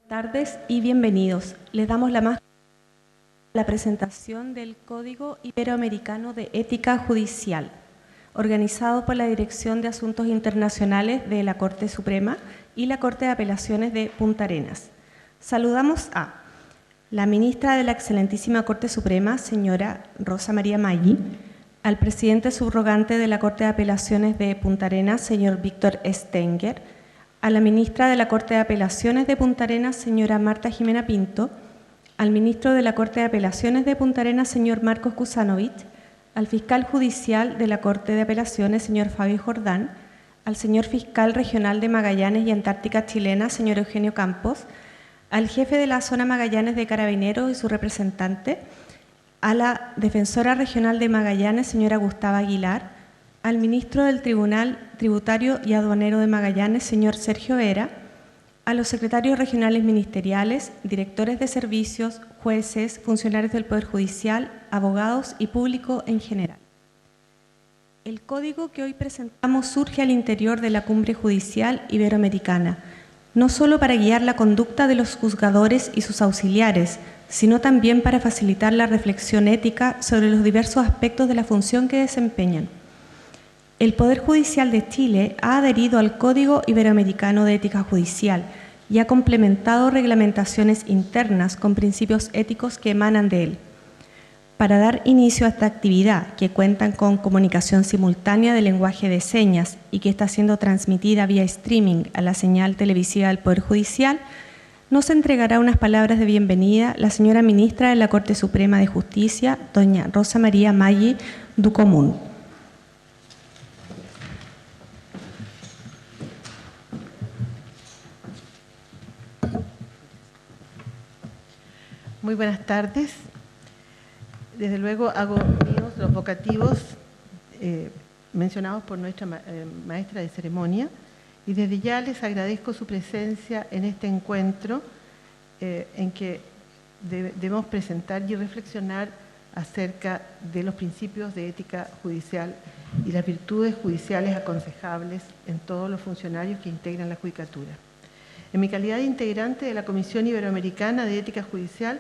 Buenas tardes y bienvenidos. Les damos la más la presentación del Código Iberoamericano de Ética Judicial, organizado por la Dirección de Asuntos Internacionales de la Corte Suprema y la Corte de Apelaciones de Punta Arenas. Saludamos a la ministra de la Excelentísima Corte Suprema, señora Rosa María Maggi, al presidente subrogante de la Corte de Apelaciones de Punta Arenas, señor Víctor Stenger, a la ministra de la Corte de Apelaciones de Punta Arenas, señora Marta Jimena Pinto, al ministro de la Corte de Apelaciones de Punta Arenas, señor Marcos Kusanovich, al fiscal judicial de la Corte de Apelaciones, señor Fabio Jordán, al señor fiscal regional de Magallanes y Antártica Chilena, señor Eugenio Campos, al jefe de la zona Magallanes de Carabineros y su representante, a la defensora regional de Magallanes, señora Gustava Aguilar, al ministro del Tribunal Tributario y Aduanero de Magallanes, señor Sergio Vera, a los secretarios regionales ministeriales, directores de servicios, jueces, funcionarios del Poder Judicial, abogados y público en general. El código que hoy presentamos surge al interior de la Cumbre Judicial Iberoamericana, no solo para guiar la conducta de los juzgadores y sus auxiliares, sino también para facilitar la reflexión ética sobre los diversos aspectos de la función que desempeñan. El Poder Judicial de Chile ha adherido al Código Iberoamericano de Ética Judicial y ha complementado reglamentaciones internas con principios éticos que emanan de él. Para dar inicio a esta actividad, que cuentan con comunicación simultánea de lenguaje de señas y que está siendo transmitida vía streaming a la señal televisiva del Poder Judicial, nos entregará unas palabras de bienvenida la señora ministra de la Corte Suprema de Justicia, doña Rosa María Maggi Ducomún. Muy buenas tardes. Desde luego hago míos los vocativos mencionados por nuestra maestra de ceremonia y desde ya les agradezco su presencia en este encuentro en que debemos presentar y reflexionar acerca de los principios de ética judicial y las virtudes judiciales aconsejables en todos los funcionarios que integran la Judicatura. En mi calidad de integrante de la Comisión Iberoamericana de Ética Judicial,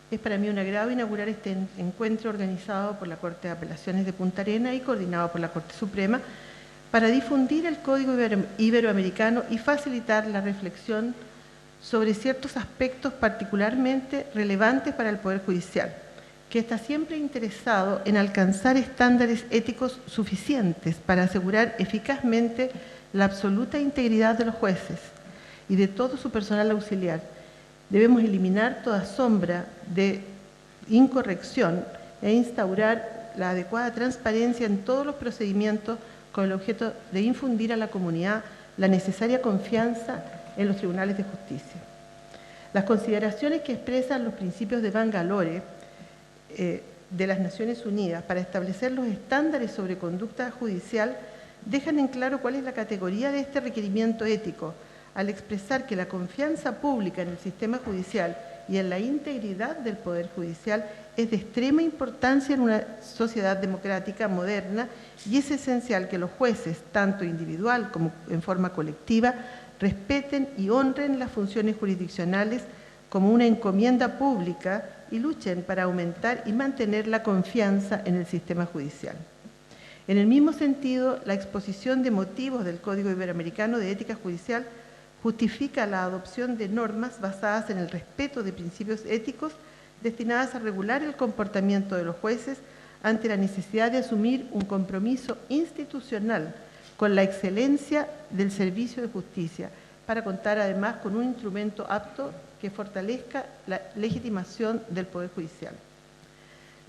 es para mí un agrado inaugurar este encuentro organizado por la Corte de Apelaciones de Punta Arenas y coordinado por la Corte Suprema para difundir el Código Iberoamericano y facilitar la reflexión sobre ciertos aspectos particularmente relevantes para el Poder Judicial, que está siempre interesado en alcanzar estándares éticos suficientes para asegurar eficazmente la absoluta integridad de los jueces y de todo su personal auxiliar. Debemos eliminar toda sombra de incorrección e instaurar la adecuada transparencia en todos los procedimientos con el objeto de infundir a la comunidad la necesaria confianza en los tribunales de justicia. Las consideraciones que expresan los principios de Bangalore de las Naciones Unidas para establecer los estándares sobre conducta judicial dejan en claro cuál es la categoría de este requerimiento ético, al expresar que la confianza pública en el sistema judicial y en la integridad del Poder Judicial es de extrema importancia en una sociedad democrática moderna y es esencial que los jueces, tanto individual como en forma colectiva, respeten y honren las funciones jurisdiccionales como una encomienda pública y luchen para aumentar y mantener la confianza en el sistema judicial. En el mismo sentido, la exposición de motivos del Código Iberoamericano de Ética Judicial justifica la adopción de normas basadas en el respeto de principios éticos destinadas a regular el comportamiento de los jueces ante la necesidad de asumir un compromiso institucional con la excelencia del servicio de justicia, para contar además con un instrumento apto que fortalezca la legitimación del Poder Judicial.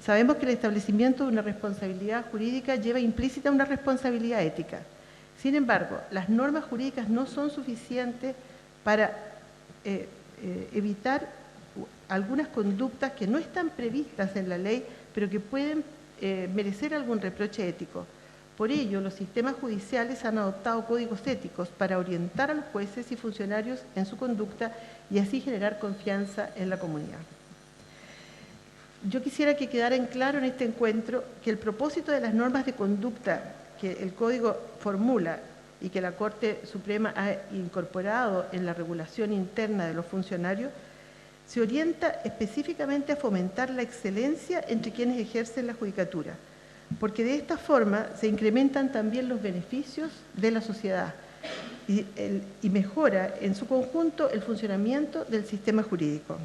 Sabemos que el establecimiento de una responsabilidad jurídica lleva implícita una responsabilidad ética. Sin embargo, las normas jurídicas no son suficientes para evitar algunas conductas que no están previstas en la ley, pero que pueden merecer algún reproche ético. Por ello, los sistemas judiciales han adoptado códigos éticos para orientar a los jueces y funcionarios en su conducta y así generar confianza en la comunidad. Yo quisiera que quedara en claro en este encuentro que el propósito de las normas de conducta que el Código formula y que la Corte Suprema ha incorporado en la regulación interna de los funcionarios, se orienta específicamente a fomentar la excelencia entre quienes ejercen la judicatura, porque de esta forma se incrementan también los beneficios de la sociedad y mejora en su conjunto el funcionamiento del sistema jurídico.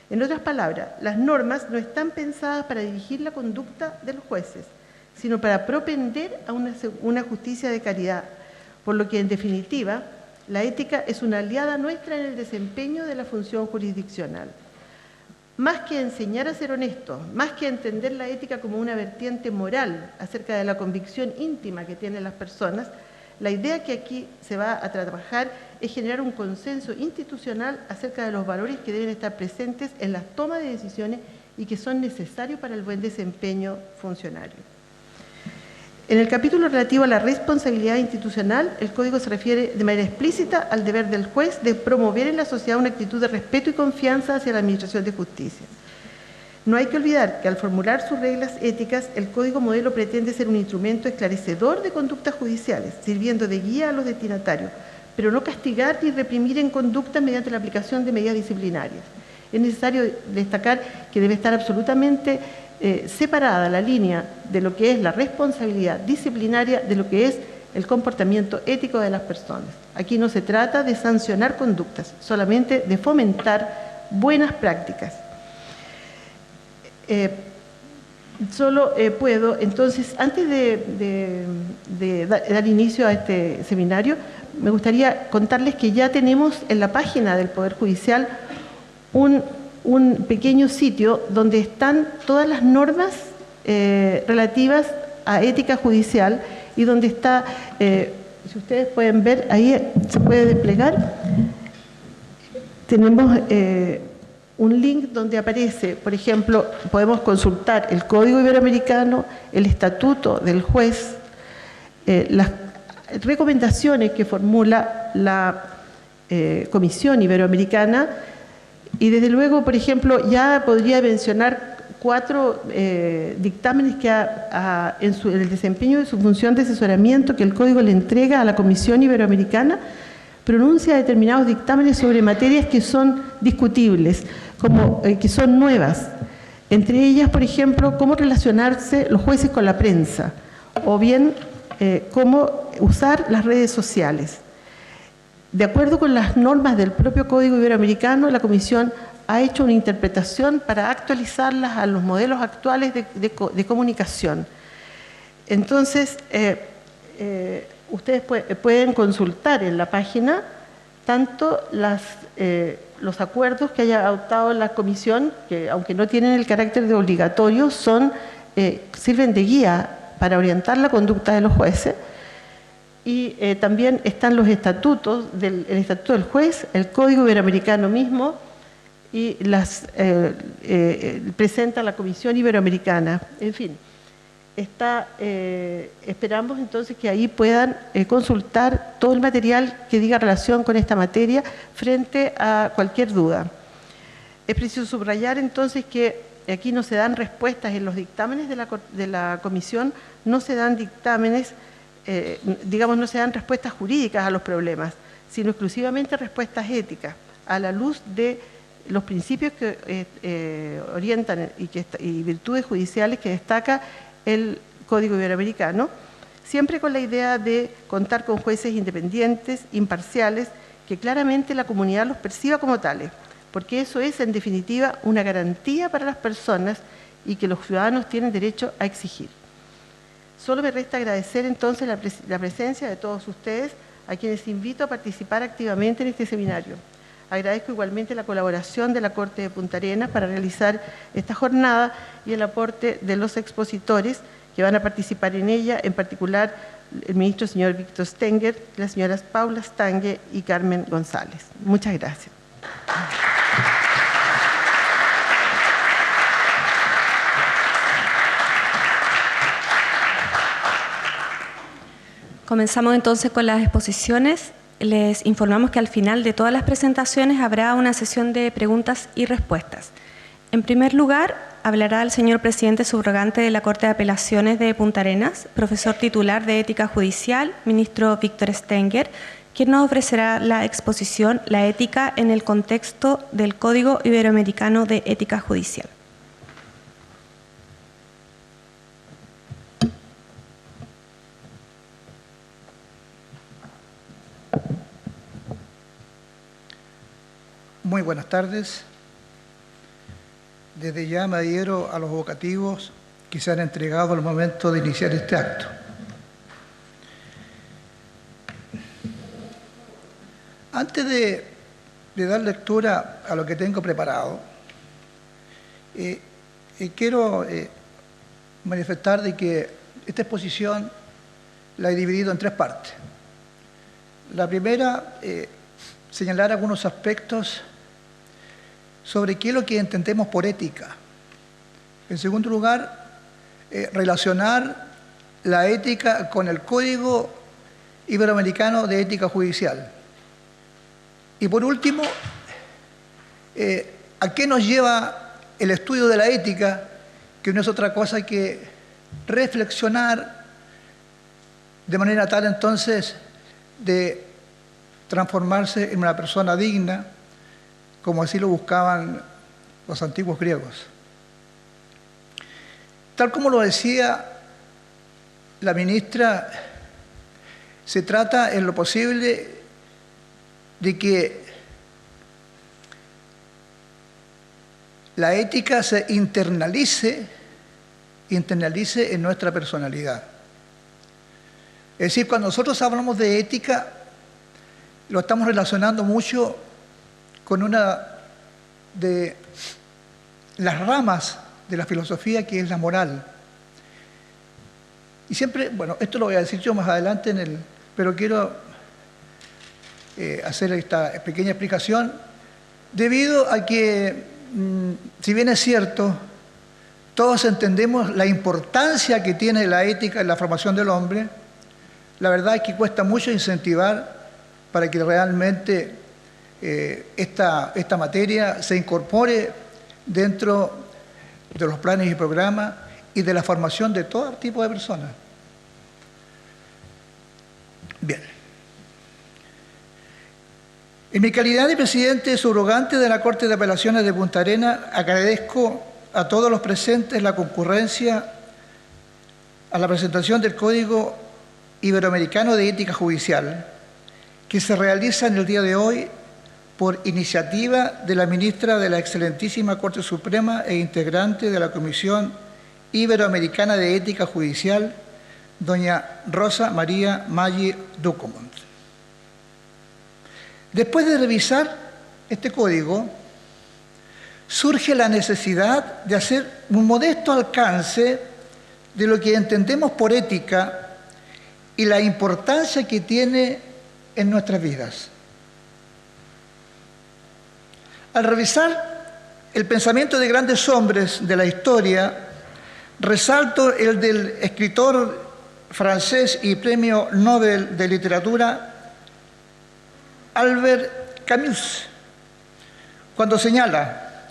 En otras palabras, las normas no están pensadas para dirigir la conducta de los jueces, sino para propender a una justicia de calidad, por lo que, en definitiva, la ética es una aliada nuestra en el desempeño de la función jurisdiccional. Más que enseñar a ser honestos, más que entender la ética como una vertiente moral acerca de la convicción íntima que tienen las personas, la idea que aquí se va a trabajar es generar un consenso institucional acerca de los valores que deben estar presentes en la toma de decisiones y que son necesarios para el buen desempeño funcionario. En el capítulo relativo a la responsabilidad institucional, el Código se refiere de manera explícita al deber del juez de promover en la sociedad una actitud de respeto y confianza hacia la administración de justicia. No hay que olvidar que al formular sus reglas éticas, el Código Modelo pretende ser un instrumento esclarecedor de conductas judiciales, sirviendo de guía a los destinatarios, pero no castigar ni reprimir en conductas mediante la aplicación de medidas disciplinarias. Es necesario destacar que debe estar absolutamente separada la línea de lo que es la responsabilidad disciplinaria de lo que es el comportamiento ético de las personas. Aquí no se trata de sancionar conductas, solamente de fomentar buenas prácticas. Puedo, entonces, antes de dar inicio a este seminario, me gustaría contarles que ya tenemos en la página del Poder Judicial un pequeño sitio donde están todas las normas relativas a ética judicial y donde está, si ustedes pueden ver, ahí se puede desplegar, tenemos un link donde aparece, por ejemplo, podemos consultar el Código Iberoamericano, el Estatuto del Juez, las recomendaciones que formula la Comisión Iberoamericana y desde luego, por ejemplo, ya podría mencionar 4 dictámenes que en el desempeño de su función de asesoramiento que el Código le entrega a la Comisión Iberoamericana, pronuncia determinados dictámenes sobre materias que son discutibles, que son nuevas. Entre ellas, por ejemplo, cómo relacionarse los jueces con la prensa, o bien cómo usar las redes sociales. De acuerdo con las normas del propio Código Iberoamericano, la Comisión ha hecho una interpretación para actualizarlas a los modelos actuales de comunicación. Entonces, ustedes pueden consultar en la página tanto los acuerdos que haya adoptado la Comisión, que aunque no tienen el carácter de obligatorio, sirven de guía para orientar la conducta de los jueces. Y también están los estatutos, el Estatuto del Juez, el Código Iberoamericano mismo, y presenta la Comisión Iberoamericana. En fin, esperamos entonces que ahí puedan consultar todo el material que diga relación con esta materia frente a cualquier duda. Es preciso subrayar entonces que aquí no se dan respuestas en los dictámenes de la Comisión, no se dan dictámenes, no se dan respuestas jurídicas a los problemas, sino exclusivamente respuestas éticas, a la luz de los principios que orientan y virtudes judiciales que destaca el Código Iberoamericano, siempre con la idea de contar con jueces independientes, imparciales, que claramente la comunidad los perciba como tales, porque eso es, en definitiva, una garantía para las personas y que los ciudadanos tienen derecho a exigir. Solo me resta agradecer entonces la presencia de todos ustedes, a quienes invito a participar activamente en este seminario. Agradezco igualmente la colaboración de la Corte de Punta Arenas para realizar esta jornada y el aporte de los expositores que van a participar en ella, en particular el ministro señor Víctor Stenger, las señoras Paula Stange y Carmen González. Muchas gracias. Comenzamos entonces con las exposiciones. Les informamos que al final de todas las presentaciones habrá una sesión de preguntas y respuestas. En primer lugar, hablará el señor presidente subrogante de la Corte de Apelaciones de Punta Arenas, profesor titular de Ética Judicial, ministro Víctor Stenger, quien nos ofrecerá la exposición La ética en el contexto del Código Iberoamericano de Ética Judicial. Muy buenas tardes. Desde ya me adhiero a los vocativos que se han entregado al momento de iniciar este acto. Antes de dar lectura a lo que tengo preparado, quiero manifestar de que esta exposición la he dividido en tres partes. La primera, señalar algunos aspectos sobre qué es lo que entendemos por ética. En segundo lugar, relacionar la ética con el Código Iberoamericano de Ética Judicial. Y por último, ¿a qué nos lleva el estudio de la ética? Que no es otra cosa que reflexionar de manera tal entonces de transformarse en una persona digna, como así lo buscaban los antiguos griegos. Tal como lo decía la ministra, se trata en lo posible de que la ética se internalice en nuestra personalidad. Es decir, cuando nosotros hablamos de ética, lo estamos relacionando mucho con una de las ramas de la filosofía, que es la moral. Y siempre, bueno, esto lo voy a decir yo más adelante, pero quiero hacer esta pequeña explicación, debido a que, si bien es cierto, todos entendemos la importancia que tiene la ética en la formación del hombre, la verdad es que cuesta mucho incentivar para que realmente esta materia se incorpore dentro de los planes y programas y de la formación de todo tipo de personas. Bien. En mi calidad de presidente subrogante de la Corte de Apelaciones de Punta Arenas, agradezco a todos los presentes la concurrencia a la presentación del Código Iberoamericano de Ética Judicial, que se realiza en el día de hoy por iniciativa de la ministra de la Excelentísima Corte Suprema e integrante de la Comisión Iberoamericana de Ética Judicial, doña Rosa María Maggi Ducomont. Después de revisar este código, surge la necesidad de hacer un modesto alcance de lo que entendemos por ética y la importancia que tiene en nuestras vidas. Al revisar el pensamiento de grandes hombres de la historia, resalto el del escritor francés y premio Nobel de Literatura, Albert Camus, cuando señala: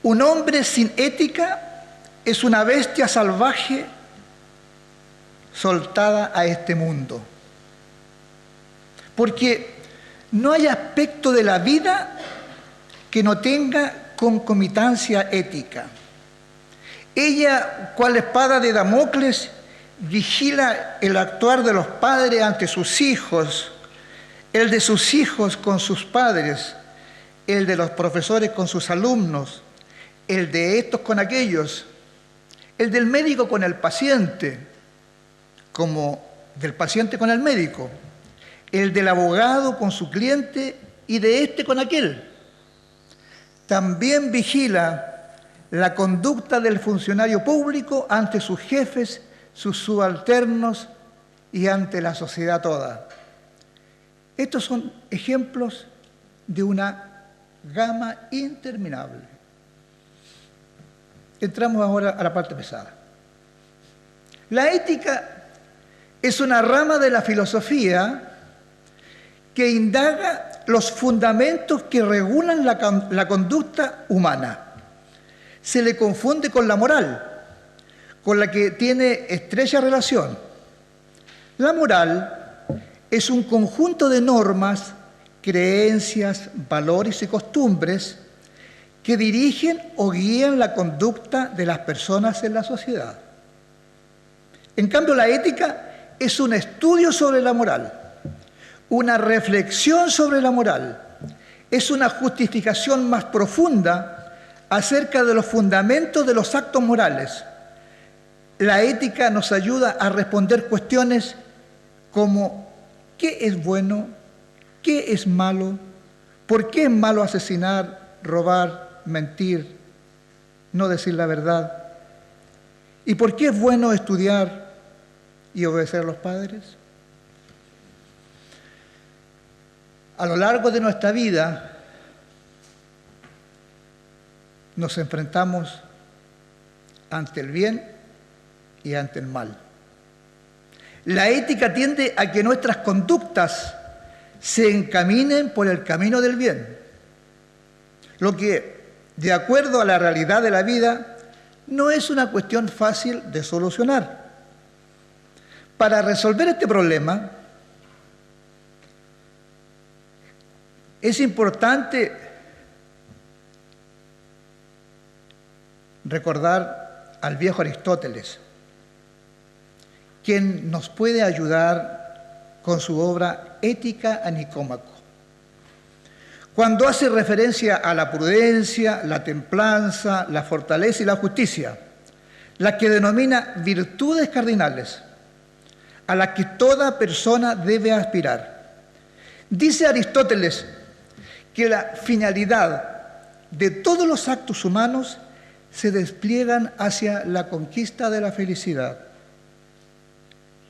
un hombre sin ética es una bestia salvaje soltada a este mundo. Porque no hay aspecto de la vida que no tenga concomitancia ética. Ella, cual espada de Damocles, vigila el actuar de los padres ante sus hijos, el de sus hijos con sus padres, el de los profesores con sus alumnos, el de estos con aquellos, el del médico con el paciente, como del paciente con el médico, el del abogado con su cliente y de este con aquel. También vigila la conducta del funcionario público ante sus jefes, sus subalternos y ante la sociedad toda. Estos son ejemplos de una gama interminable. Entramos ahora a la parte pesada. La ética es una rama de la filosofía que indaga los fundamentos que regulan la conducta humana. se le confunde con la moral, con la que tiene estrecha relación. La moral es un conjunto de normas, creencias, valores y costumbres que dirigen o guían la conducta de las personas en la sociedad. En cambio, la ética es un estudio sobre la moral, una reflexión sobre la moral, es una justificación más profunda acerca de los fundamentos de los actos morales. La ética nos ayuda a responder cuestiones como ¿qué es bueno? ¿Qué es malo? ¿Por qué es malo asesinar, robar, mentir, no decir la verdad? ¿Y por qué es bueno estudiar y obedecer a los padres? A lo largo de nuestra vida nos enfrentamos ante el bien y ante el mal. La ética tiende a que nuestras conductas se encaminen por el camino del bien, lo que, de acuerdo a la realidad de la vida, no es una cuestión fácil de solucionar. Para resolver este problema, es importante recordar al viejo Aristóteles, quien nos puede ayudar con su obra Ética a Nicómaco, cuando hace referencia a la prudencia, la templanza, la fortaleza y la justicia, las que denomina virtudes cardinales, a las que toda persona debe aspirar. Dice Aristóteles que la finalidad de todos los actos humanos se despliegan hacia la conquista de la felicidad,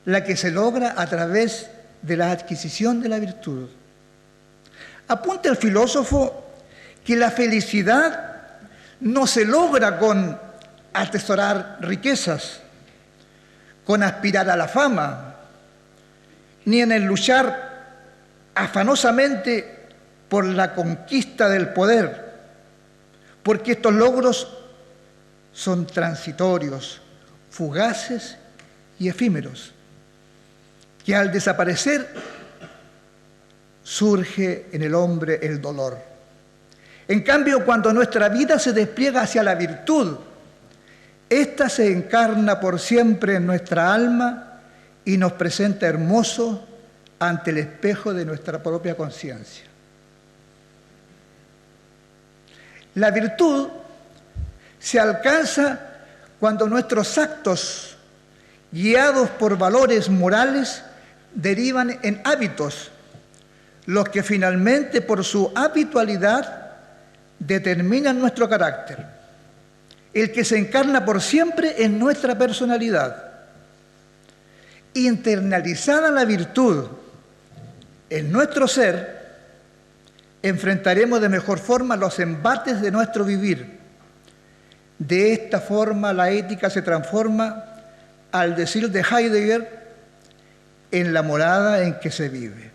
la que se logra a través de la adquisición de la virtud. Apunta el filósofo que la felicidad no se logra con atesorar riquezas, con aspirar a la fama, ni en el luchar afanosamente por la conquista del poder, porque estos logros son transitorios, fugaces y efímeros, que al desaparecer surge en el hombre el dolor. En cambio, cuando nuestra vida se despliega hacia la virtud, ésta se encarna por siempre en nuestra alma y nos presenta hermoso ante el espejo de nuestra propia conciencia. La virtud se alcanza cuando nuestros actos, guiados por valores morales, derivan en hábitos, los que finalmente por su habitualidad determinan nuestro carácter, el que se encarna por siempre en nuestra personalidad. Internalizada la virtud en nuestro ser, enfrentaremos de mejor forma los embates de nuestro vivir. De esta forma la ética se transforma, al decir de Heidegger, en la morada en que se vive.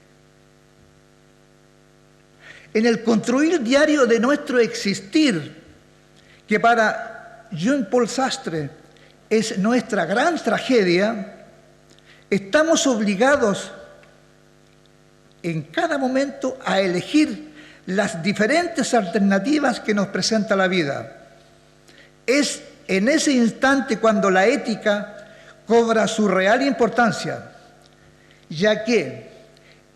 En el construir diario de nuestro existir, que para Jean-Paul Sartre es nuestra gran tragedia, estamos obligados en cada momento a elegir las diferentes alternativas que nos presenta la vida. Es en ese instante cuando la ética cobra su real importancia, ya que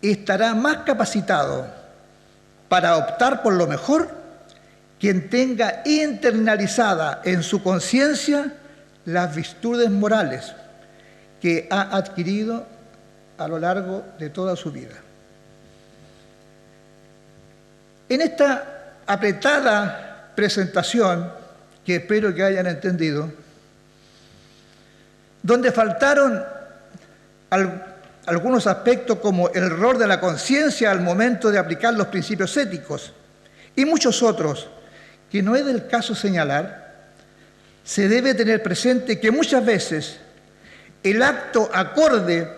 estará más capacitado para optar por lo mejor quien tenga internalizada en su conciencia las virtudes morales que ha adquirido a lo largo de toda su vida. En esta apretada presentación, que espero que hayan entendido, donde faltaron algunos aspectos como el rol de la conciencia al momento de aplicar los principios éticos y muchos otros que no es del caso señalar, se debe tener presente que muchas veces el acto acorde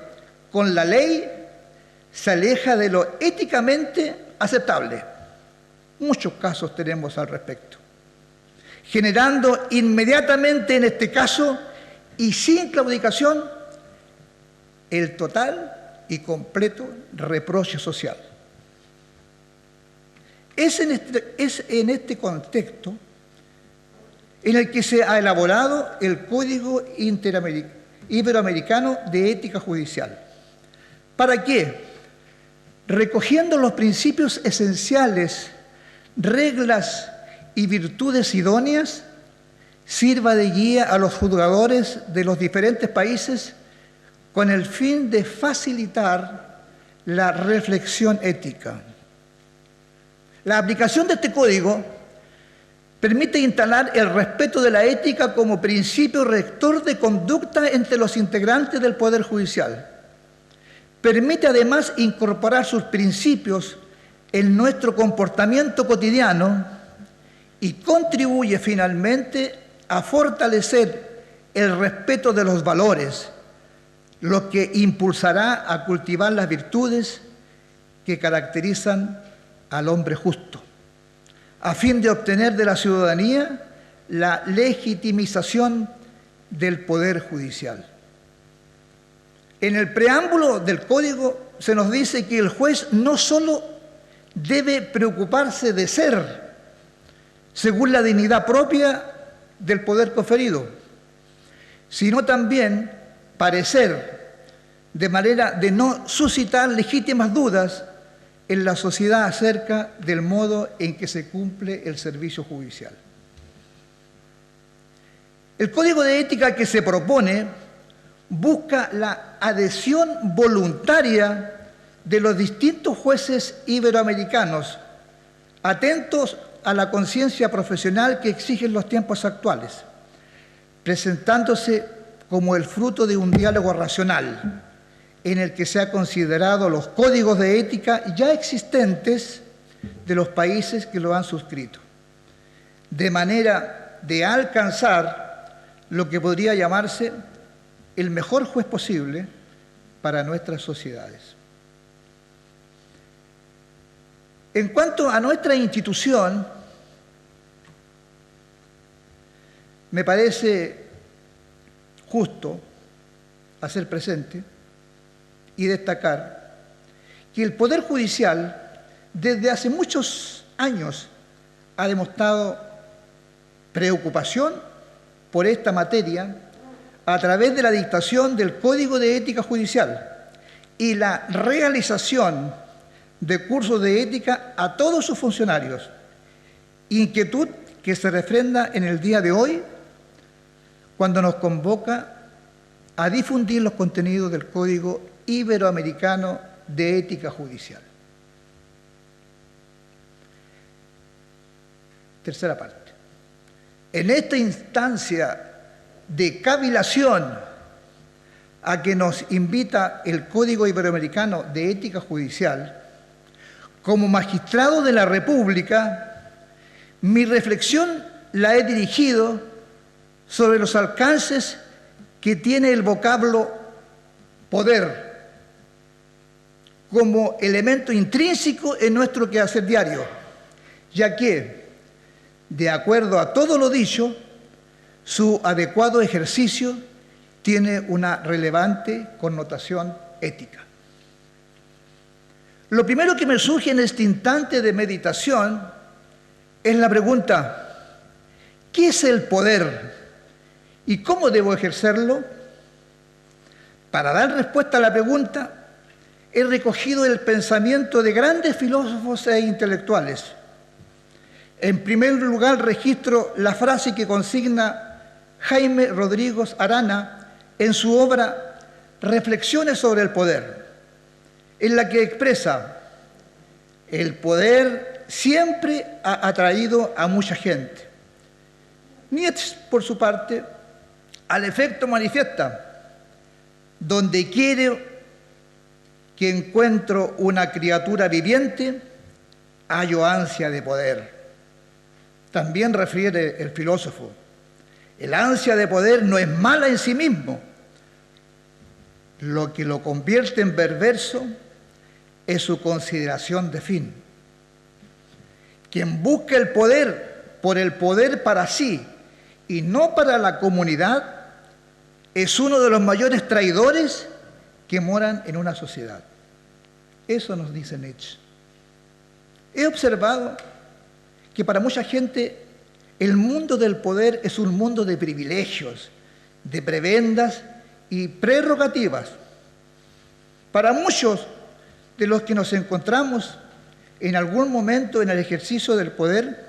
con la ley se aleja de lo éticamente aceptable. Muchos casos tenemos al respecto. generando inmediatamente en este caso y sin claudicación el total y completo reproche social. Es en este contexto en el que se ha elaborado el Código Iberoamericano de Ética Judicial. ¿Para qué? Recogiendo los principios esenciales, reglas y virtudes idóneas, sirva de guía a los juzgadores de los diferentes países con el fin de facilitar la reflexión ética. La aplicación de este código permite instalar el respeto de la ética como principio rector de conducta entre los integrantes del Poder Judicial. Permite además incorporar sus principios en nuestro comportamiento cotidiano y contribuye finalmente a fortalecer el respeto de los valores, lo que impulsará a cultivar las virtudes que caracterizan al hombre justo, a fin de obtener de la ciudadanía la legitimización del Poder Judicial. En el preámbulo del Código se nos dice que el juez no solo debe preocuparse de ser, según la dignidad propia del poder conferido, sino también parecer, de manera de no suscitar legítimas dudas en la sociedad acerca del modo en que se cumple el servicio judicial. El Código de Ética que se propone busca la adhesión voluntaria de los distintos jueces iberoamericanos, atentos a la conciencia profesional que exigen los tiempos actuales, presentándose como el fruto de un diálogo racional en el que se ha considerado los códigos de ética ya existentes de los países que lo han suscrito, de manera de alcanzar lo que podría llamarse el mejor juez posible para nuestras sociedades. En cuanto a nuestra institución, me parece justo hacer presente y destacar que el Poder Judicial desde hace muchos años ha demostrado preocupación por esta materia a través de la dictación del Código de Ética Judicial y la realización de cursos de ética a todos sus funcionarios, inquietud que se refrenda en el día de hoy cuando nos convoca a difundir los contenidos del Código Iberoamericano de Ética Judicial. Tercera parte. En esta instancia de cavilación a que nos invita el Código Iberoamericano de Ética Judicial, como magistrado de la República, mi reflexión la he dirigido sobre los alcances que tiene el vocablo poder como elemento intrínseco en nuestro quehacer diario, ya que, de acuerdo a todo lo dicho, su adecuado ejercicio tiene una relevante connotación ética. Lo primero que me surge en este instante de meditación es la pregunta: ¿qué es el poder y cómo debo ejercerlo? Para dar respuesta a la pregunta, he recogido el pensamiento de grandes filósofos e intelectuales. En primer lugar, registro la frase que consigna Jaime Rodríguez Arana en su obra Reflexiones sobre el poder, en la que expresa: el poder siempre ha atraído a mucha gente. Nietzsche, por su parte, al efecto manifiesta: donde quiere que encuentro una criatura viviente, hallo ansia de poder. También refiere el filósofo: el ansia de poder no es mala en sí mismo. Lo que lo convierte en perverso es su consideración de fin. Quien busca el poder por el poder para sí y no para la comunidad es uno de los mayores traidores que moran en una sociedad. Eso nos dice Nietzsche. He observado que para mucha gente el mundo del poder es un mundo de privilegios, de prebendas y prerrogativas. Para muchos de los que nos encontramos en algún momento en el ejercicio del poder,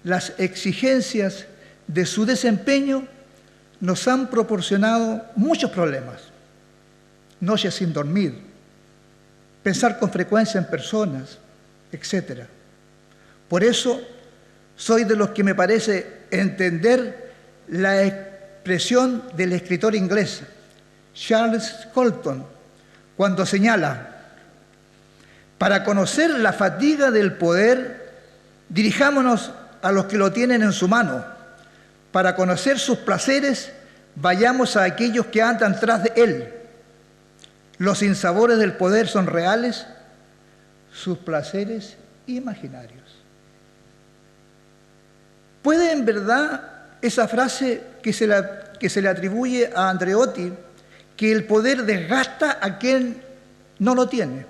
las exigencias de su desempeño nos han proporcionado muchos problemas. Noches sin dormir, pensar con frecuencia en personas, etc. Por eso, soy de los que me parece entender la expresión del escritor inglés Charles Colton cuando señala: para conocer la fatiga del poder, dirijámonos a los que lo tienen en su mano. Para conocer sus placeres, vayamos a aquellos que andan tras de él. Los sinsabores del poder son reales, sus placeres imaginarios. ¿Puede en verdad esa frase que se le atribuye a Andreotti, que el poder desgasta a quien no lo tiene?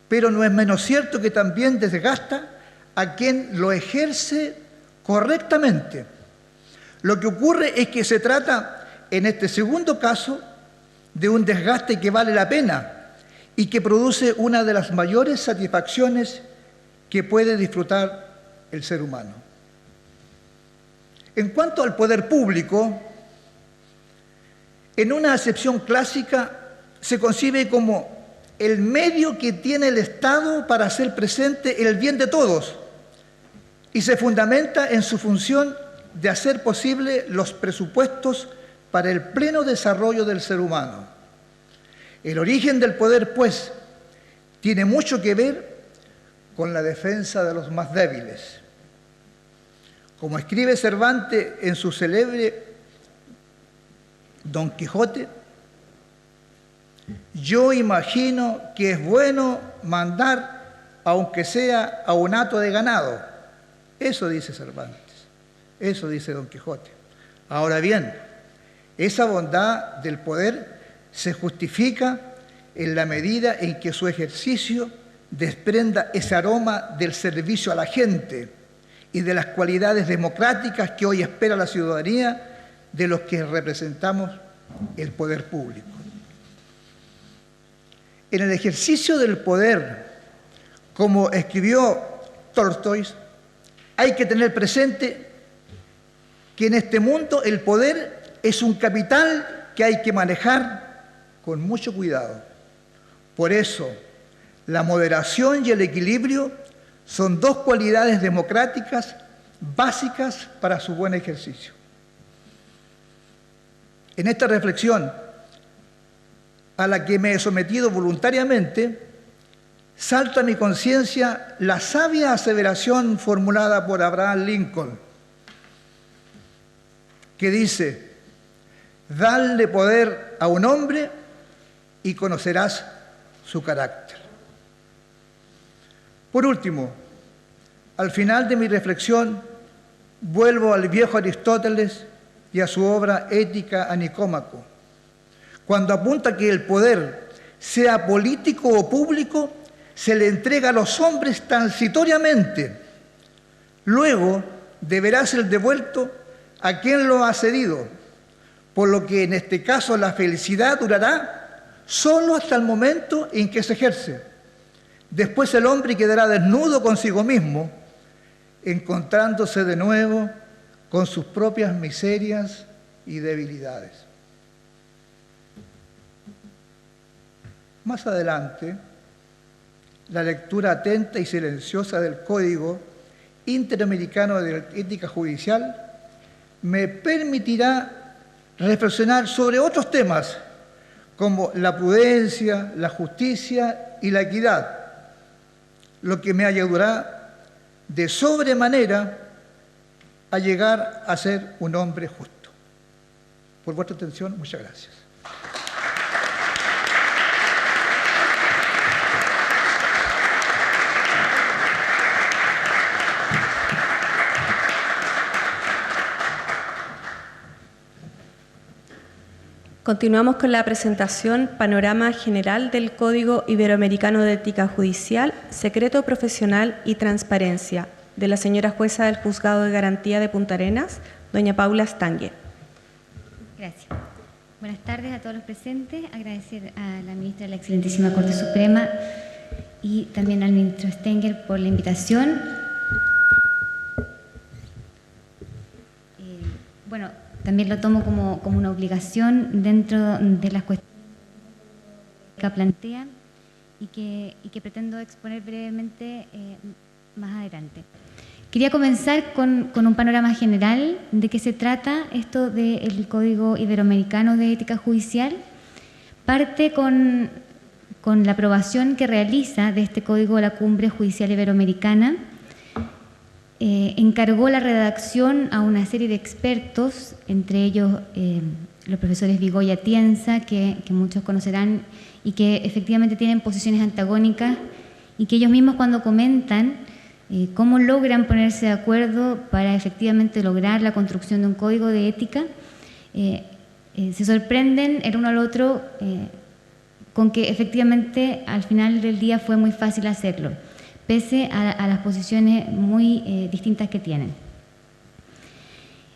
Pero no es menos cierto que también desgasta a quien lo ejerce correctamente. Lo que ocurre es que se trata, en este segundo caso, de un desgaste que vale la pena y que produce una de las mayores satisfacciones que puede disfrutar el ser humano. En cuanto al poder público, en una acepción clásica se concibe como el medio que tiene el Estado para hacer presente el bien de todos y se fundamenta en su función de hacer posible los presupuestos para el pleno desarrollo del ser humano. El origen del poder, pues, tiene mucho que ver con la defensa de los más débiles. Como escribe Cervantes en su célebre Don Quijote, yo imagino que es bueno mandar, aunque sea a un hato de ganado. Eso dice Cervantes, eso dice Don Quijote. Ahora bien, esa bondad del poder se justifica en la medida en que su ejercicio desprenda ese aroma del servicio a la gente y de las cualidades democráticas que hoy espera la ciudadanía de los que representamos el poder público. En el ejercicio del poder, como escribió Tolstói, hay que tener presente que en este mundo el poder es un capital que hay que manejar con mucho cuidado. Por eso, la moderación y el equilibrio son dos cualidades democráticas básicas para su buen ejercicio. En esta reflexión, a la que me he sometido voluntariamente, salta a mi conciencia la sabia aseveración formulada por Abraham Lincoln, que dice: «Dale poder a un hombre y conocerás su carácter». Por último, al final de mi reflexión, vuelvo al viejo Aristóteles y a su obra Ética a Nicómaco, cuando apunta que el poder, sea político o público, se le entrega a los hombres transitoriamente. Luego deberá ser devuelto a quien lo ha cedido, por lo que en este caso la felicidad durará solo hasta el momento en que se ejerce. Después el hombre quedará desnudo consigo mismo, encontrándose de nuevo con sus propias miserias y debilidades. Más adelante, la lectura atenta y silenciosa del Código Interamericano de Ética Judicial me permitirá reflexionar sobre otros temas como la prudencia, la justicia y la equidad, lo que me ayudará de sobremanera a llegar a ser un hombre justo. Por vuestra atención, muchas gracias. Continuamos con la presentación Panorama General del Código Iberoamericano de Ética Judicial, Secreto Profesional y Transparencia, de la señora jueza del Juzgado de Garantía de Punta Arenas, doña Paula Stange. Gracias. Buenas tardes a todos los presentes. Agradecer a la ministra de la Excelentísima Corte Suprema y también al ministro Stenger por la invitación. Bueno, también lo tomo como una obligación dentro de las cuestiones que plantean y que pretendo exponer brevemente más adelante. Quería comenzar con un panorama general de qué se trata esto del Código Iberoamericano de Ética Judicial. Parte con la aprobación que realiza de este código la Cumbre Judicial Iberoamericana. Encargó la redacción a una serie de expertos, entre ellos los profesores Vigo y Atienza, que muchos conocerán y que efectivamente tienen posiciones antagónicas y que ellos mismos cuando comentan cómo logran ponerse de acuerdo para efectivamente lograr la construcción de un código de ética, se sorprenden el uno al otro con que efectivamente al final del día fue muy fácil hacerlo, pese a las posiciones muy distintas que tienen.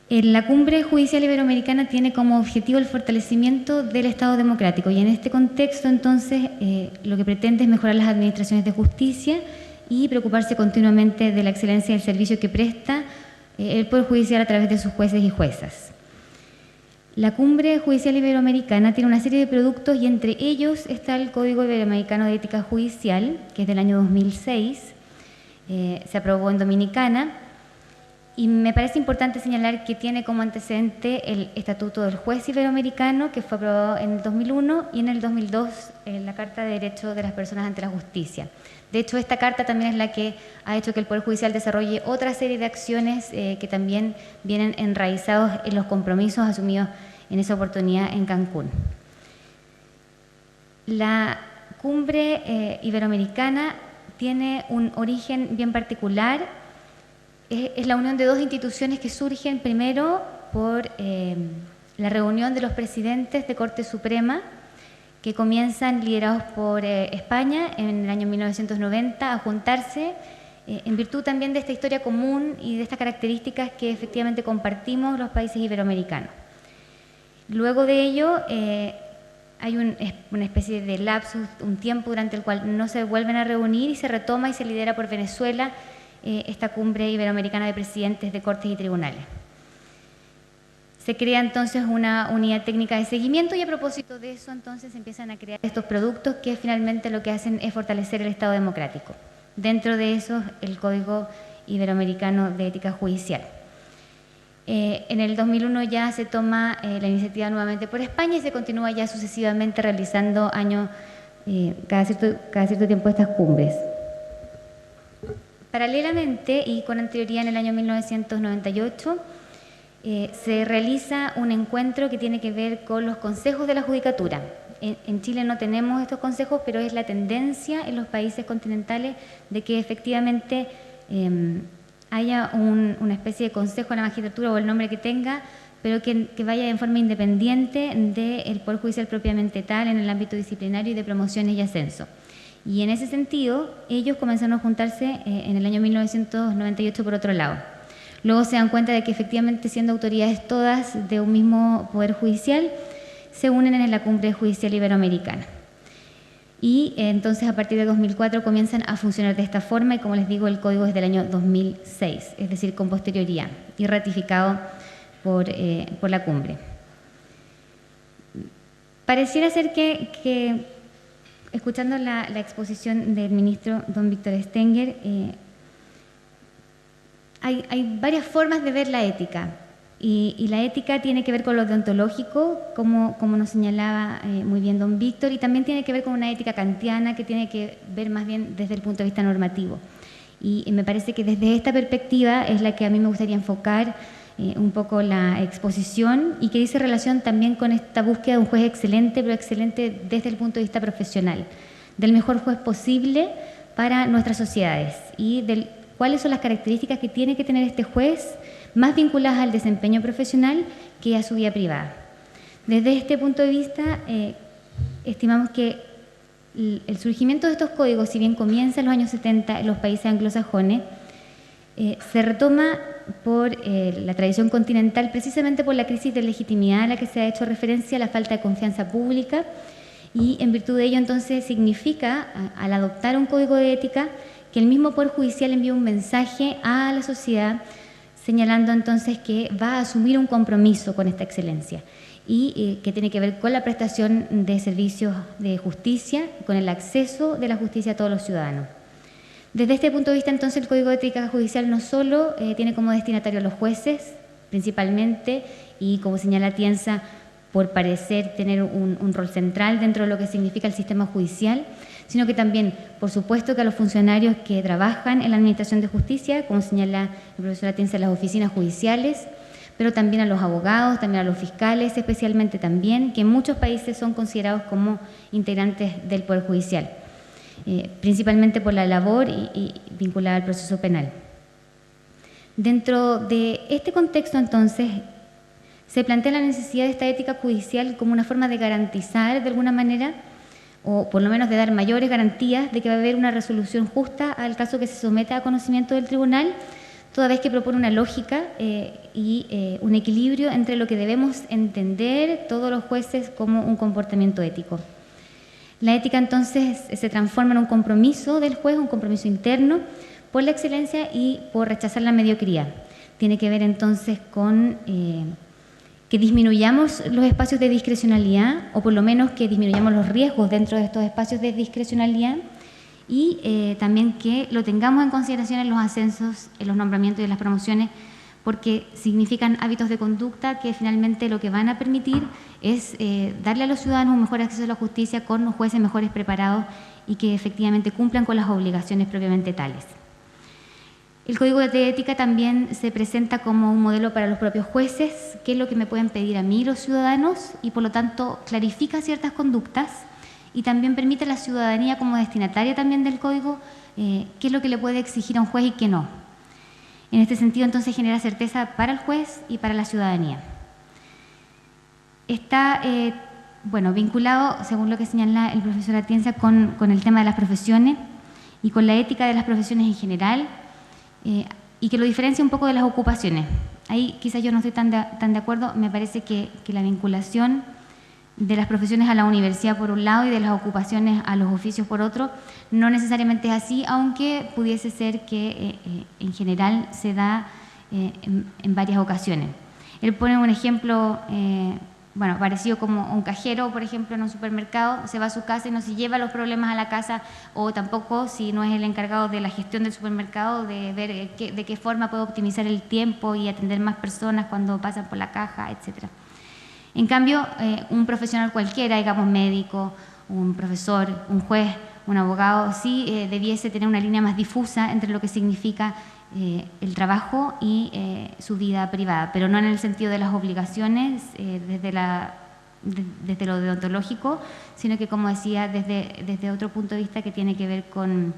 La Cumbre Judicial Iberoamericana tiene como objetivo el fortalecimiento del Estado democrático y en este contexto entonces lo que pretende es mejorar las administraciones de justicia y preocuparse continuamente de la excelencia del servicio que presta el Poder Judicial a través de sus jueces y juezas. La Cumbre Judicial Iberoamericana tiene una serie de productos y entre ellos está el Código Iberoamericano de Ética Judicial, que es del año 2006, se aprobó en Dominicana y me parece importante señalar que tiene como antecedente el Estatuto del Juez Iberoamericano, que fue aprobado en el 2001 y en el 2002 la Carta de Derechos de las Personas ante la Justicia. De hecho, esta carta también es la que ha hecho que el Poder Judicial desarrolle otra serie de acciones que también vienen enraizados en los compromisos asumidos en esa oportunidad en Cancún. La Cumbre Iberoamericana tiene un origen bien particular. Es la unión de dos instituciones que surgen primero por la reunión de los presidentes de Corte Suprema, que comienzan liderados por España en el año 1990 a juntarse en virtud también de esta historia común y de estas características que efectivamente compartimos los países iberoamericanos. Luego de ello hay una especie de lapsus, un tiempo durante el cual no se vuelven a reunir y se retoma y se lidera por Venezuela esta Cumbre Iberoamericana de Presidentes de Cortes y Tribunales. Se crea entonces una unidad técnica de seguimiento y a propósito de eso entonces empiezan a crear estos productos que finalmente lo que hacen es fortalecer el Estado democrático. Dentro de eso el Código Iberoamericano de Ética Judicial. En el 2001 ya se toma la iniciativa nuevamente por España y se continúa ya sucesivamente realizando cada cierto tiempo estas cumbres. Paralelamente y con anterioridad en el año 1998 se realiza un encuentro que tiene que ver con los consejos de la judicatura. En Chile no tenemos estos consejos, pero es la tendencia en los países continentales de que efectivamente haya una especie de consejo de la magistratura o el nombre que tenga, pero que vaya en forma independiente del Poder Judicial propiamente tal en el ámbito disciplinario y de promociones y ascenso. Y en ese sentido, ellos comenzaron a juntarse en el año 1998 por otro lado. Luego se dan cuenta de que efectivamente siendo autoridades todas de un mismo Poder Judicial, se unen en la Cumbre Judicial Iberoamericana. Y entonces a partir de 2004 comienzan a funcionar de esta forma y como les digo el código es del año 2006, es decir, con posterioridad y ratificado por la Cumbre. Pareciera ser que escuchando la exposición del ministro don Víctor Stenger, hay varias formas de ver la ética y la ética tiene que ver con lo deontológico, como nos señalaba muy bien don Víctor, y también tiene que ver con una ética kantiana que tiene que ver más bien desde el punto de vista normativo. Y me parece que desde esta perspectiva es la que a mí me gustaría enfocar un poco la exposición y que dice relación también con esta búsqueda de un juez excelente, pero excelente desde el punto de vista profesional, del mejor juez posible para nuestras sociedades y cuáles son las características que tiene que tener este juez más vinculadas al desempeño profesional que a su vida privada. Desde este punto de vista, estimamos que el surgimiento de estos códigos, si bien comienza en los años 70 en los países anglosajones, se retoma por la tradición continental precisamente por la crisis de legitimidad a la que se ha hecho referencia, la falta de confianza pública, y en virtud de ello entonces significa, al adoptar un código de ética, que el mismo Poder Judicial envía un mensaje a la sociedad señalando entonces que va a asumir un compromiso con esta excelencia y que tiene que ver con la prestación de servicios de justicia, con el acceso de la justicia a todos los ciudadanos. Desde este punto de vista, entonces, el Código de Ética Judicial no solo tiene como destinatario a los jueces, principalmente, y como señala Tienza, por parecer tener un rol central dentro de lo que significa el sistema judicial, sino que también, por supuesto, que a los funcionarios que trabajan en la Administración de Justicia, como señala el profesor Tienza, las oficinas judiciales, pero también a los abogados, también a los fiscales, especialmente también, que en muchos países son considerados como integrantes del Poder Judicial, principalmente por la labor y vinculada al proceso penal. Dentro de este contexto, entonces, se plantea la necesidad de esta ética judicial como una forma de garantizar, de alguna manera, o por lo menos de dar mayores garantías de que va a haber una resolución justa al caso que se someta a conocimiento del tribunal, toda vez que propone una lógica y un equilibrio entre lo que debemos entender todos los jueces como un comportamiento ético. La ética entonces se transforma en un compromiso del juez, un compromiso interno por la excelencia y por rechazar la mediocridad. Tiene que ver entonces con que disminuyamos los espacios de discrecionalidad, o por lo menos que disminuyamos los riesgos dentro de estos espacios de discrecionalidad, y también que lo tengamos en consideración en los ascensos, en los nombramientos y en las promociones, porque significan hábitos de conducta que finalmente lo que van a permitir es darle a los ciudadanos un mejor acceso a la justicia con los jueces mejores preparados y que efectivamente cumplan con las obligaciones propiamente tales. El Código de Ética también se presenta como un modelo para los propios jueces, qué es lo que me pueden pedir a mí los ciudadanos, y por lo tanto clarifica ciertas conductas y también permite a la ciudadanía como destinataria también del código qué es lo que le puede exigir a un juez y qué no. En este sentido, entonces, genera certeza para el juez y para la ciudadanía. Está vinculado, según lo que señala el profesor Atienza, con el tema de las profesiones y con la ética de las profesiones en general, y que lo diferencia un poco de las ocupaciones. Ahí quizás yo no estoy tan de acuerdo. Me parece que la vinculación de las profesiones a la universidad por un lado y de las ocupaciones a los oficios por otro no necesariamente es así, aunque pudiese ser que en general se da en varias ocasiones. Él pone un ejemplo parecido como un cajero, por ejemplo, en un supermercado, se va a su casa y no se lleva los problemas a la casa, o tampoco, si no es el encargado de la gestión del supermercado, de ver de qué forma puede optimizar el tiempo y atender más personas cuando pasan por la caja, etc. En cambio, un profesional cualquiera, digamos médico, un profesor, un juez, un abogado, sí debiese tener una línea más difusa entre lo que significa el trabajo y su vida privada, pero no en el sentido de las obligaciones desde lo deontológico, sino que, como decía, desde otro punto de vista que tiene que ver con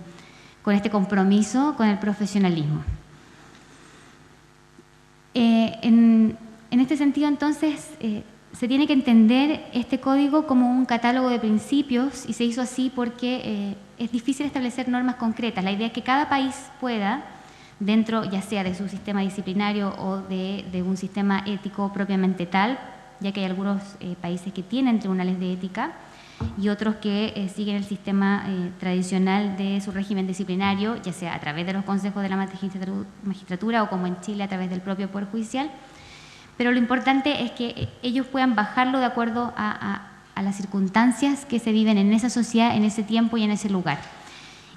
este compromiso con el profesionalismo. En este sentido, entonces, se tiene que entender este código como un catálogo de principios, y se hizo así porque es difícil establecer normas concretas. La idea es que cada país pueda, dentro ya sea de su sistema disciplinario o de un sistema ético propiamente tal, ya que hay algunos países que tienen tribunales de ética y otros que siguen el sistema tradicional de su régimen disciplinario, ya sea a través de los consejos de la magistratura o, como en Chile, a través del propio Poder Judicial. Pero lo importante es que ellos puedan bajarlo de acuerdo a las circunstancias que se viven en esa sociedad, en ese tiempo y en ese lugar.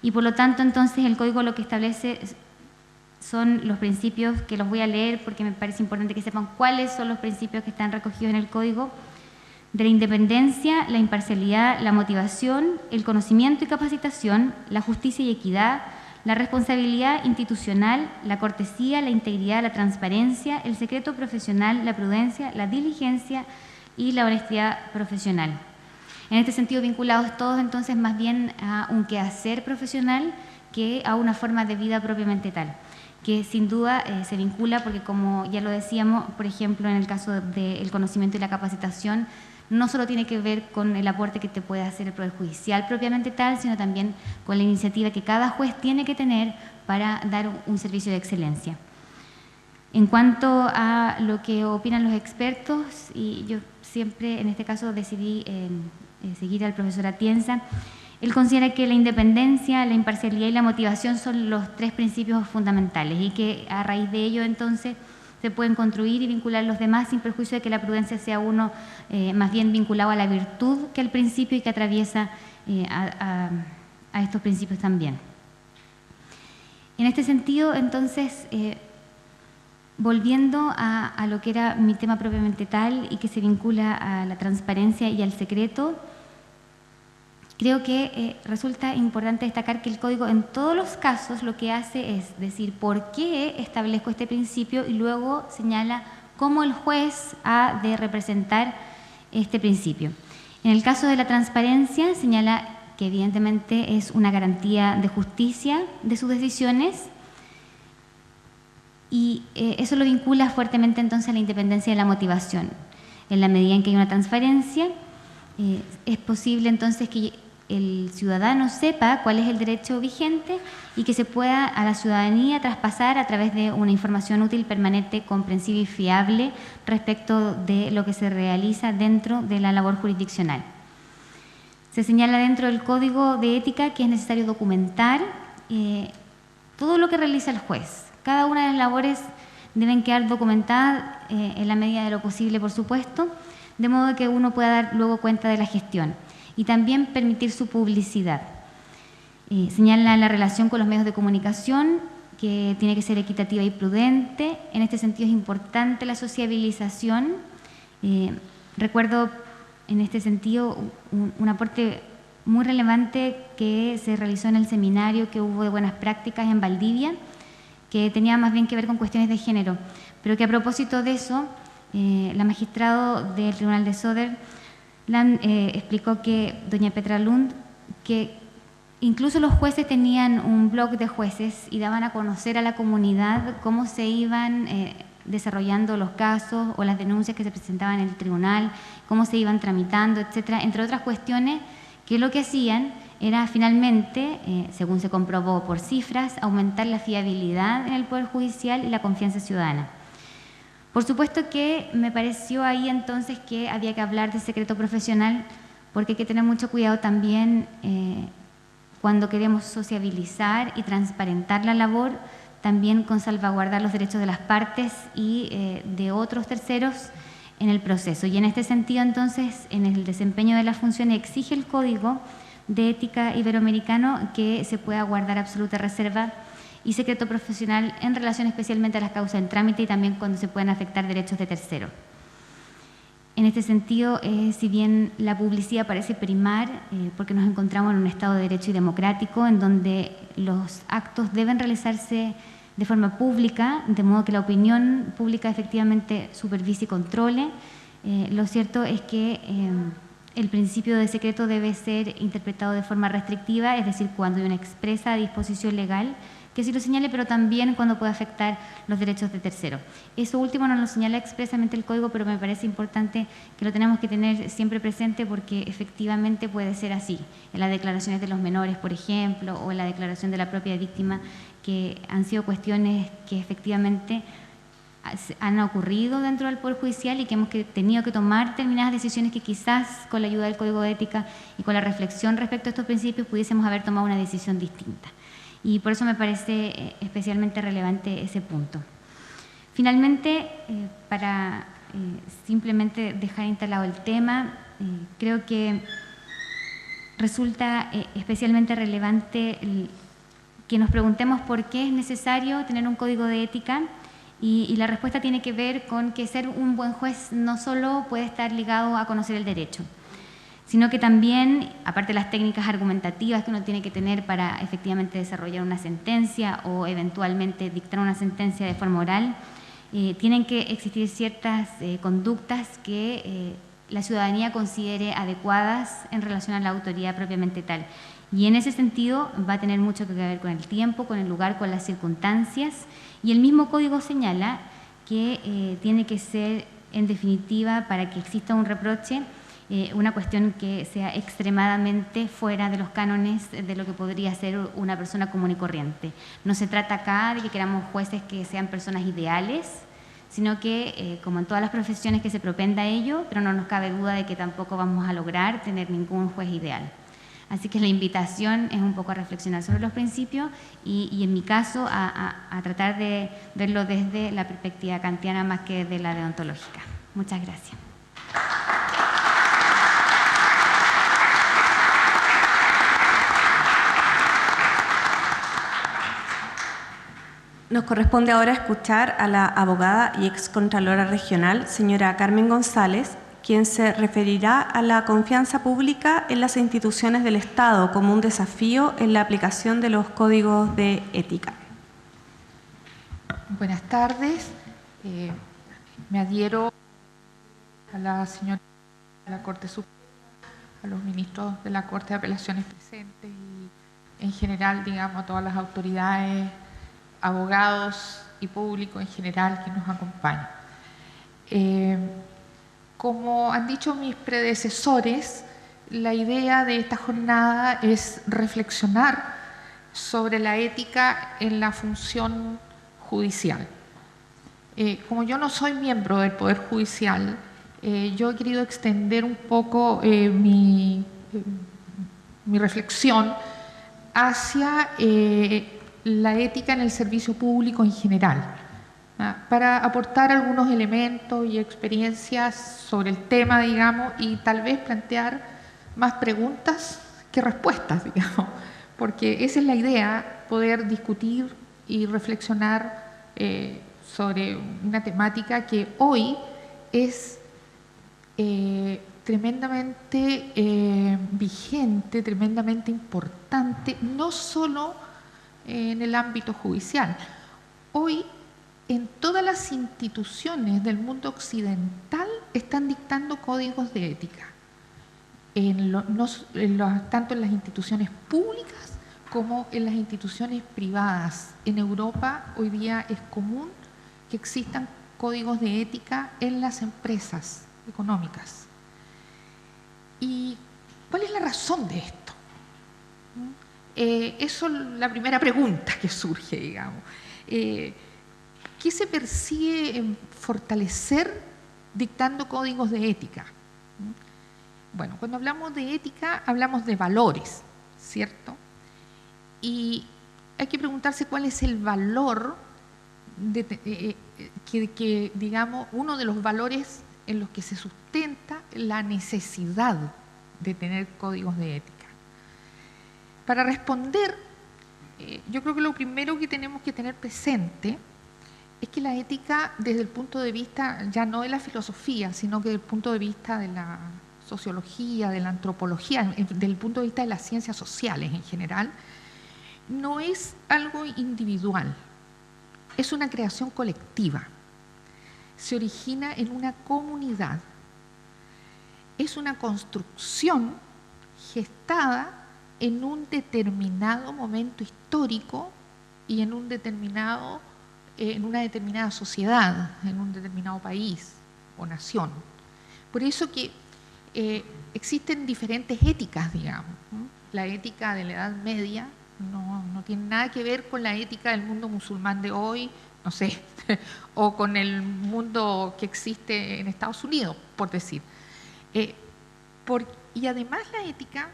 Y por lo tanto, entonces, el código lo que establece son los principios, que los voy a leer porque me parece importante que sepan cuáles son los principios que están recogidos en el código: de la independencia, la imparcialidad, la motivación, el conocimiento y capacitación, la justicia y equidad, la responsabilidad institucional, la cortesía, la integridad, la transparencia, el secreto profesional, la prudencia, la diligencia y la honestidad profesional. En este sentido, vinculados todos entonces más bien a un quehacer profesional que a una forma de vida propiamente tal. que sin duda se vincula porque, como ya lo decíamos, por ejemplo, en el caso del conocimiento y la capacitación, no solo tiene que ver con el aporte que te puede hacer el Poder Judicial propiamente tal, sino también con la iniciativa que cada juez tiene que tener para dar un servicio de excelencia. En cuanto a lo que opinan los expertos, y yo siempre en este caso decidí seguir al profesor Atienza, él considera que la independencia, la imparcialidad y la motivación son los 3 principios fundamentales y que a raíz de ello entonces se pueden construir y vincular los demás sin perjuicio de que la prudencia sea uno más bien vinculado a la virtud que al principio y que atraviesa a estos principios también. En este sentido, entonces, volviendo a lo que era mi tema propiamente tal y que se vincula a la transparencia y al secreto, creo que resulta importante destacar que el Código en todos los casos lo que hace es decir por qué establezco este principio y luego señala cómo el juez ha de representar este principio. En el caso de la transparencia señala que evidentemente es una garantía de justicia de sus decisiones y eso lo vincula fuertemente entonces a la independencia de la motivación. En la medida en que hay una transparencia, es posible entonces que el ciudadano sepa cuál es el derecho vigente y que se pueda a la ciudadanía traspasar a través de una información útil, permanente, comprensiva y fiable respecto de lo que se realiza dentro de la labor jurisdiccional. Se señala dentro del Código de Ética que es necesario documentar todo lo que realiza el juez. Cada una de las labores deben quedar documentadas en la medida de lo posible, por supuesto, de modo que uno pueda dar luego cuenta de la gestión y también permitir su publicidad. Señala la relación con los medios de comunicación, que tiene que ser equitativa y prudente. En este sentido es importante la sociabilización. Recuerdo en este sentido un aporte muy relevante que se realizó en el seminario que hubo de buenas prácticas en Valdivia, que tenía más bien que ver con cuestiones de género, pero que a propósito de eso, la magistrada del Tribunal de Söder explicó que doña Petra Lund, que incluso los jueces tenían un blog de jueces y daban a conocer a la comunidad cómo se iban desarrollando los casos o las denuncias que se presentaban en el tribunal, cómo se iban tramitando, etcétera, entre otras cuestiones, que lo que hacían era finalmente, según se comprobó por cifras, aumentar la fiabilidad en el Poder Judicial y la confianza ciudadana. Por supuesto que me pareció ahí entonces que había que hablar de secreto profesional, porque hay que tener mucho cuidado también cuando queremos sociabilizar y transparentar la labor, también con salvaguardar los derechos de las partes y de otros terceros en el proceso. Y en este sentido entonces, en el desempeño de las funciones exige el Código de Ética Iberoamericano que se pueda guardar absoluta reserva y secreto profesional en relación especialmente a las causas en trámite y también cuando se puedan afectar derechos de terceros. En este sentido, si bien la publicidad parece primar, porque nos encontramos en un Estado de Derecho y democrático, en donde los actos deben realizarse de forma pública, de modo que la opinión pública efectivamente supervise y controle, lo cierto es que el principio de secreto debe ser interpretado de forma restrictiva, es decir, cuando hay una expresa disposición legal que sí lo señale, pero también cuando puede afectar los derechos de terceros. Eso último no lo señala expresamente el Código, pero me parece importante que lo tenemos que tener siempre presente porque efectivamente puede ser así. En las declaraciones de los menores, por ejemplo, o en la declaración de la propia víctima, que han sido cuestiones que efectivamente han ocurrido dentro del Poder Judicial y que hemos tenido que tomar determinadas decisiones que quizás con la ayuda del Código de Ética y con la reflexión respecto a estos principios pudiésemos haber tomado una decisión distinta. Y por eso me parece especialmente relevante ese punto. Finalmente, para simplemente dejar instalado el tema, creo que resulta especialmente relevante que nos preguntemos por qué es necesario tener un código de ética y la respuesta tiene que ver con que ser un buen juez no solo puede estar ligado a conocer el derecho, sino que también, aparte de las técnicas argumentativas que uno tiene que tener para efectivamente desarrollar una sentencia o eventualmente dictar una sentencia de forma oral, tienen que existir ciertas conductas que la ciudadanía considere adecuadas en relación a la autoridad propiamente tal. Y en ese sentido va a tener mucho que ver con el tiempo, con el lugar, con las circunstancias, y el mismo código señala que tiene que ser, en definitiva, para que exista un reproche, una cuestión que sea extremadamente fuera de los cánones de lo que podría ser una persona común y corriente. No se trata acá de que queramos jueces que sean personas ideales, sino que, como en todas las profesiones, que se propenda a ello, pero no nos cabe duda de que tampoco vamos a lograr tener ningún juez ideal. Así que la invitación es un poco a reflexionar sobre los principios y en mi caso, a tratar de verlo desde la perspectiva kantiana más que de la deontológica. Muchas gracias. Nos corresponde ahora escuchar a la abogada y excontralora regional, señora Carmen González, quien se referirá a la confianza pública en las instituciones del Estado como un desafío en la aplicación de los códigos de ética. Buenas tardes. Me adhiero a la señora de la Corte Suprema, a los ministros de la Corte de Apelaciones presentes y en general, digamos, a todas las autoridades, abogados y público en general que nos acompañan. Como han dicho mis predecesores, la idea de esta jornada es reflexionar sobre la ética en la función judicial. Como yo no soy miembro del Poder Judicial, yo he querido extender un poco mi reflexión hacia la ética en el servicio público en general, para aportar algunos elementos y experiencias sobre el tema, digamos, y tal vez plantear más preguntas que respuestas, digamos, porque esa es la idea, poder discutir y reflexionar sobre una temática que hoy es tremendamente vigente, tremendamente importante, no solo en el ámbito judicial. Hoy, en todas las instituciones del mundo occidental están dictando códigos de ética, tanto en las instituciones públicas como en las instituciones privadas. En Europa hoy día es común que existan códigos de ética en las empresas económicas. ¿Y cuál es la razón de esto? Eso es la primera pregunta que surge, digamos. ¿Qué se persigue en fortalecer dictando códigos de ética? Bueno, cuando hablamos de ética, hablamos de valores, ¿cierto? Y hay que preguntarse cuál es el valor, que digamos, uno de los valores en los que se sustenta la necesidad de tener códigos de ética. Para responder, yo creo que lo primero que tenemos que tener presente es que la ética, desde el punto de vista ya no de la filosofía, sino que desde el punto de vista de la sociología, de la antropología, desde el punto de vista de las ciencias sociales en general, no es algo individual, es una creación colectiva. Se origina en una comunidad. Es una construcción gestada en un determinado momento histórico y en una determinada sociedad, en un determinado país o nación. Por eso que existen diferentes éticas, digamos. La ética de la Edad Media no tiene nada que ver con la ética del mundo musulmán de hoy, no sé, o con el mundo que existe en Estados Unidos, por decir. Y además la ética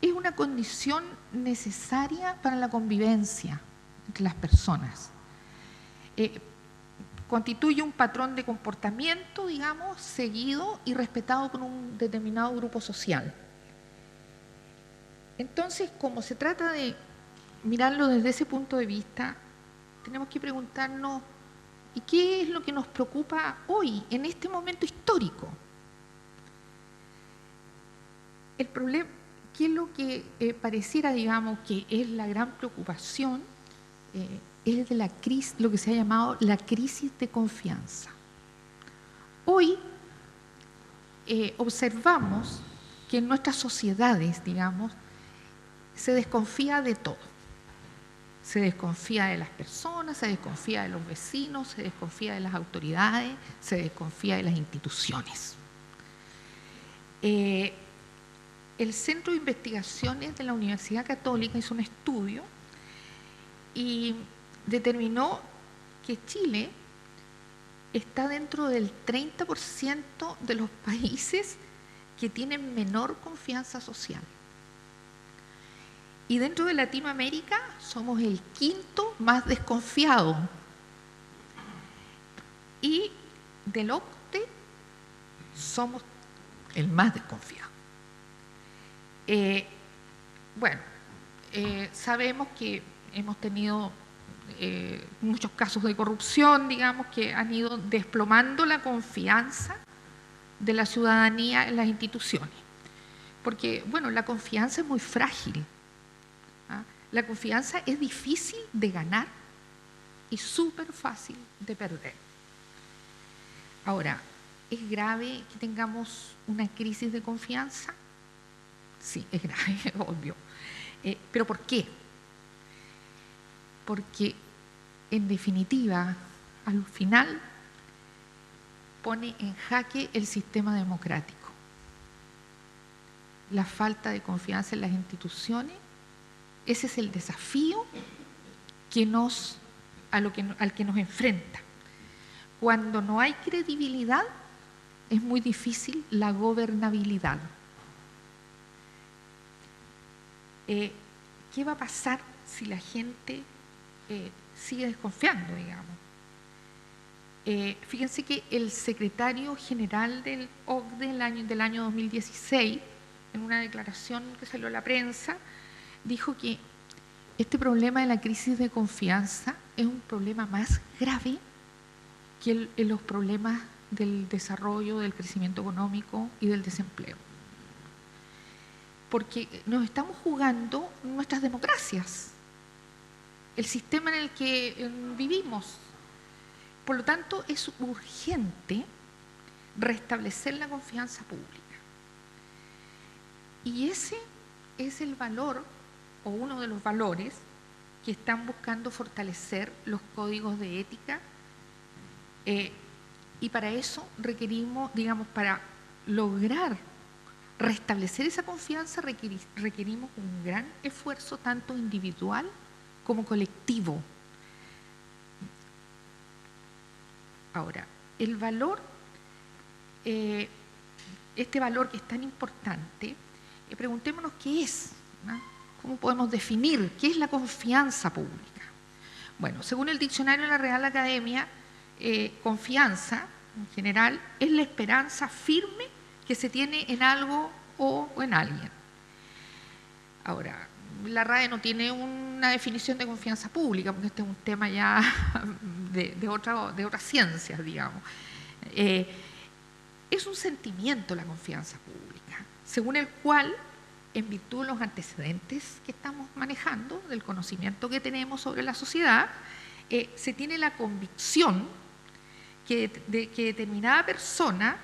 es una condición necesaria para la convivencia entre las personas. Constituye un patrón de comportamiento, digamos, seguido y respetado por un determinado grupo social. Entonces, como se trata de mirarlo desde ese punto de vista, tenemos que preguntarnos, ¿y qué es lo que nos preocupa hoy, en este momento histórico? El problema, ¿qué es lo que pareciera, digamos, que es la gran preocupación? Es de la crisis, lo que se ha llamado la crisis de confianza. Hoy observamos que en nuestras sociedades, digamos, se desconfía de todo. Se desconfía de las personas, se desconfía de los vecinos, se desconfía de las autoridades, se desconfía de las instituciones. El Centro de Investigaciones de la Universidad Católica hizo un estudio y determinó que Chile está dentro del 30% de los países que tienen menor confianza social. Y dentro de Latinoamérica somos el quinto más desconfiado. Y del OCDE somos el más desconfiado. Sabemos que hemos tenido muchos casos de corrupción, digamos, que han ido desplomando la confianza de la ciudadanía en las instituciones. Porque, bueno, la confianza es muy frágil. La confianza es difícil de ganar y súper fácil de perder. Ahora, ¿es grave que tengamos una crisis de confianza? Sí, es grave, obvio. ¿Pero por qué? Porque, en definitiva, al final, pone en jaque el sistema democrático. La falta de confianza en las instituciones, ese es el desafío al que nos enfrenta. Cuando no hay credibilidad, es muy difícil la gobernabilidad. ¿Qué va a pasar si la gente sigue desconfiando, digamos? Fíjense que el secretario general del OCDE del año 2016, en una declaración que salió a la prensa, dijo que este problema de la crisis de confianza es un problema más grave que los problemas del desarrollo, del crecimiento económico y del desempleo. Porque nos estamos jugando nuestras democracias, el sistema en el que vivimos. Por lo tanto, es urgente restablecer la confianza pública. Y ese es el valor, o uno de los valores, que están buscando fortalecer los códigos de ética. Y para eso requerimos, digamos, para lograr restablecer esa confianza, requerimos un gran esfuerzo, tanto individual como colectivo. Ahora, el valor, este valor que es tan importante, preguntémonos qué es, ¿no? ¿Cómo podemos definir qué es la confianza pública? Bueno, según el diccionario de la Real Academia, confianza, en general, es la esperanza firme que se tiene en algo o en alguien. Ahora, la RAE no tiene una definición de confianza pública, porque este es un tema ya de otras ciencias, digamos. Es un sentimiento la confianza pública, según el cual, en virtud de los antecedentes que estamos manejando, del conocimiento que tenemos sobre la sociedad, se tiene la convicción que determinada persona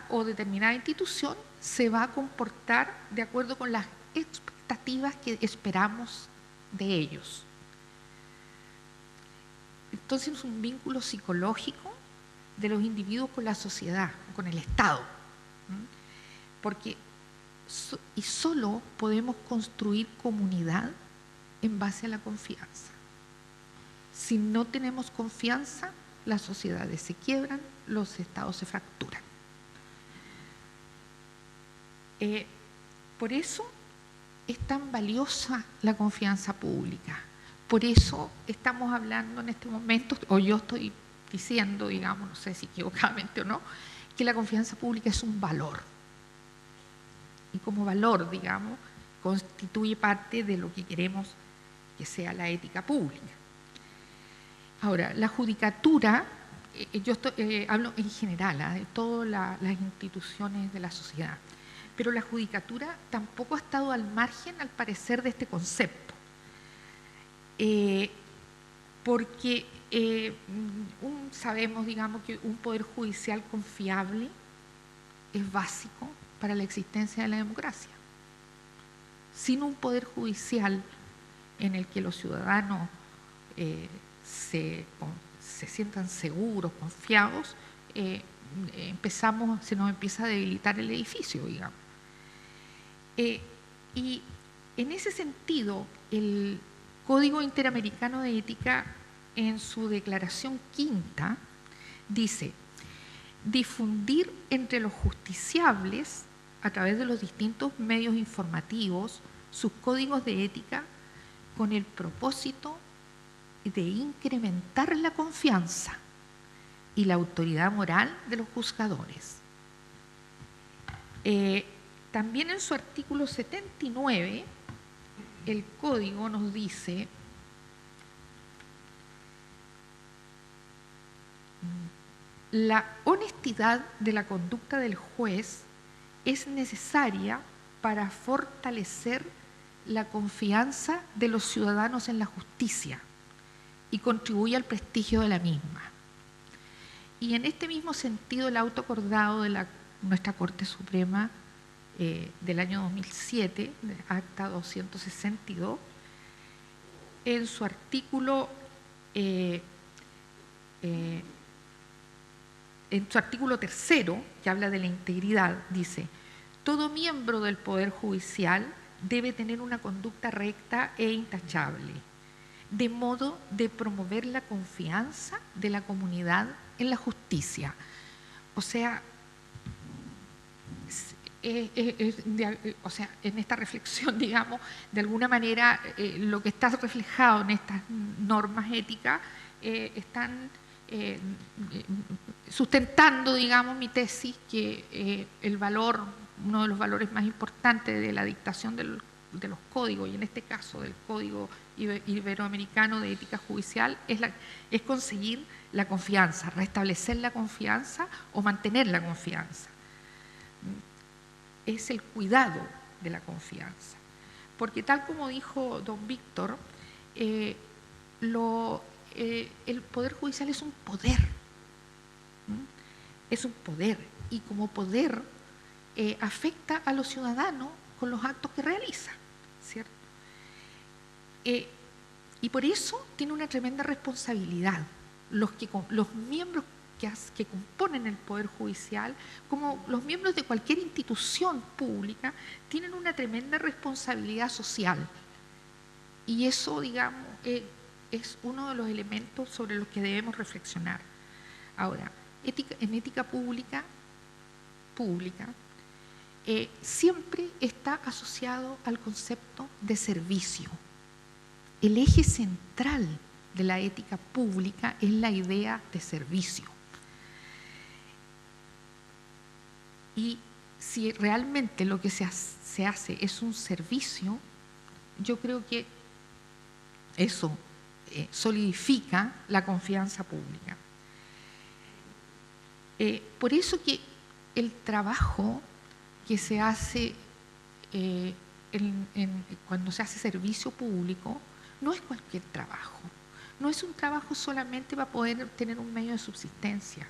o determinada institución se va a comportar de acuerdo con las expectativas que esperamos de ellos. Entonces es un vínculo psicológico de los individuos con la sociedad, con el Estado. Porque solo podemos construir comunidad en base a la confianza. Si no tenemos confianza, las sociedades se quiebran, los estados se fracturan. Por eso es tan valiosa la confianza pública. Por eso estamos hablando en este momento, o yo estoy diciendo, digamos, no sé si equivocadamente o no, que la confianza pública es un valor. Y como valor, digamos, constituye parte de lo que queremos que sea la ética pública. Ahora, la judicatura, yo hablo en general, de todas las instituciones de la sociedad, pero la judicatura tampoco ha estado al margen, al parecer, de este concepto. Porque sabemos, digamos, que un poder judicial confiable es básico para la existencia de la democracia. Sin un poder judicial en el que los ciudadanos se sientan seguros, confiados, se nos empieza a debilitar el edificio, digamos. Y en ese sentido, el Código Interamericano de Ética, en su declaración quinta, dice: difundir entre los justiciables, a través de los distintos medios informativos, sus códigos de ética con el propósito de incrementar la confianza y la autoridad moral de los juzgadores. También en su artículo 79, el Código nos dice: la honestidad de la conducta del juez es necesaria para fortalecer la confianza de los ciudadanos en la justicia y contribuye al prestigio de la misma. Y en este mismo sentido, el auto acordado de nuestra Corte Suprema del año 2007, acta 262, en su artículo tercero, que habla de la integridad, dice: todo miembro del Poder Judicial debe tener una conducta recta e intachable, de modo de promover la confianza de la comunidad en la justicia. O sea, en esta reflexión, digamos, de alguna manera lo que está reflejado en estas normas éticas están sustentando, digamos, mi tesis, que uno de los valores más importantes de la dictación de los códigos, y en este caso del Código Iberoamericano de Ética Judicial, es conseguir la confianza, restablecer la confianza o mantener la confianza. Es el cuidado de la confianza. Porque tal como dijo don Víctor, el Poder Judicial es un poder. Es un poder, y como poder afecta a los ciudadanos con los actos que realiza, ¿cierto? Y por eso tiene una tremenda responsabilidad. Los miembros que componen el Poder Judicial, como los miembros de cualquier institución pública, tienen una tremenda responsabilidad social. Y eso, digamos, es uno de los elementos sobre los que debemos reflexionar. Ahora, en ética pública siempre está asociado al concepto de servicio. El eje central de la ética pública es la idea de servicio. Y si realmente lo que se hace es un servicio, yo creo que eso solidifica la confianza pública. Por eso que el trabajo que se hace cuando se hace servicio público no es cualquier trabajo. No es un trabajo solamente para poder tener un medio de subsistencia.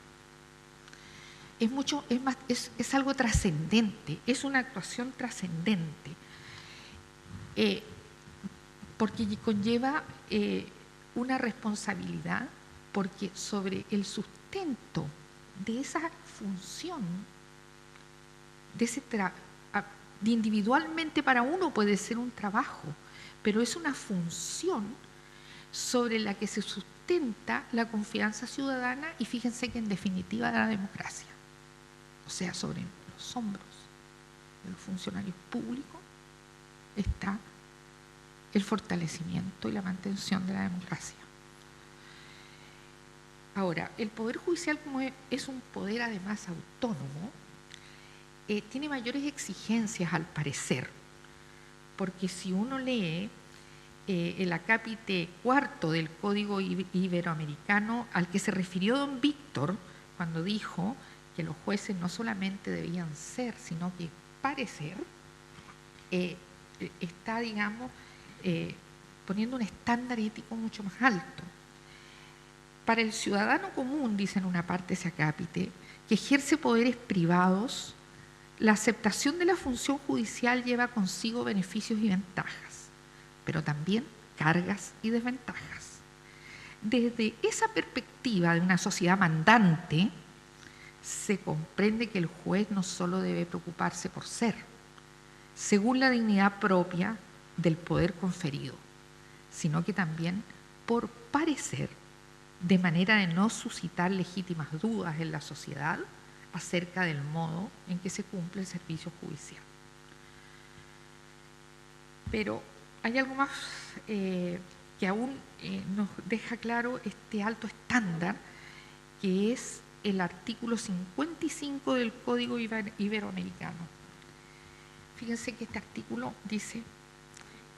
Es algo trascendente, es una actuación trascendente, porque conlleva una responsabilidad, porque sobre el sustento de esa función, individualmente para uno puede ser un trabajo, pero es una función sobre la que se sustenta la confianza ciudadana y fíjense que en definitiva la democracia. O sea, sobre los hombros de los funcionarios públicos está el fortalecimiento y la mantención de la democracia. Ahora, el Poder Judicial, como es un poder además autónomo, tiene mayores exigencias al parecer, porque si uno lee el acápite cuarto del Código Iberoamericano, al que se refirió don Víctor cuando dijo que los jueces no solamente debían ser, sino que parecer, está, digamos, poniendo un estándar ético mucho más alto. Para el ciudadano común, dice en una parte ese acápite, que ejerce poderes privados, la aceptación de la función judicial lleva consigo beneficios y ventajas, pero también cargas y desventajas. Desde esa perspectiva de una sociedad mandante, se comprende que el juez no solo debe preocuparse por ser, según la dignidad propia del poder conferido, sino que también por parecer, de manera de no suscitar legítimas dudas en la sociedad acerca del modo en que se cumple el servicio judicial. Pero hay algo más que aún nos deja claro este alto estándar, que es el artículo 55 del Código Iberoamericano. Fíjense que este artículo dice: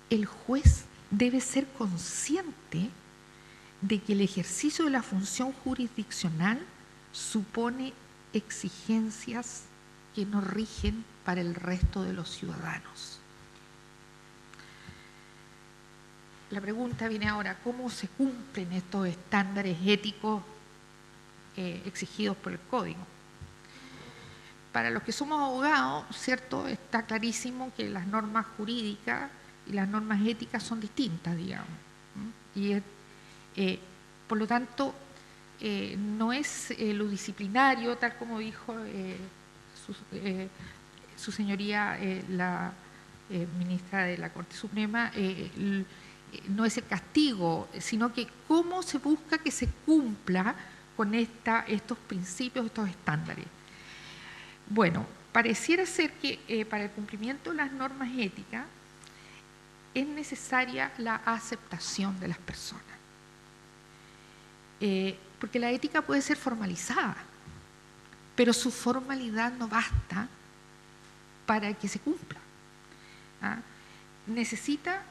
el juez debe ser consciente de que el ejercicio de la función jurisdiccional supone exigencias que no rigen para el resto de los ciudadanos. La pregunta viene ahora: ¿cómo se cumplen estos estándares éticos exigidos por el Código? Para los que somos abogados, ¿cierto?, está clarísimo que las normas jurídicas y las normas éticas son distintas, digamos. Y por lo tanto, no es lo disciplinario, tal como dijo su señoría, la ministra de la Corte Suprema, no es el castigo, sino que cómo se busca que se cumpla con estos principios, estos estándares. Bueno, pareciera ser que para el cumplimiento de las normas éticas es necesaria la aceptación de las personas. Porque la ética puede ser formalizada, pero su formalidad no basta para que se cumpla. Necesita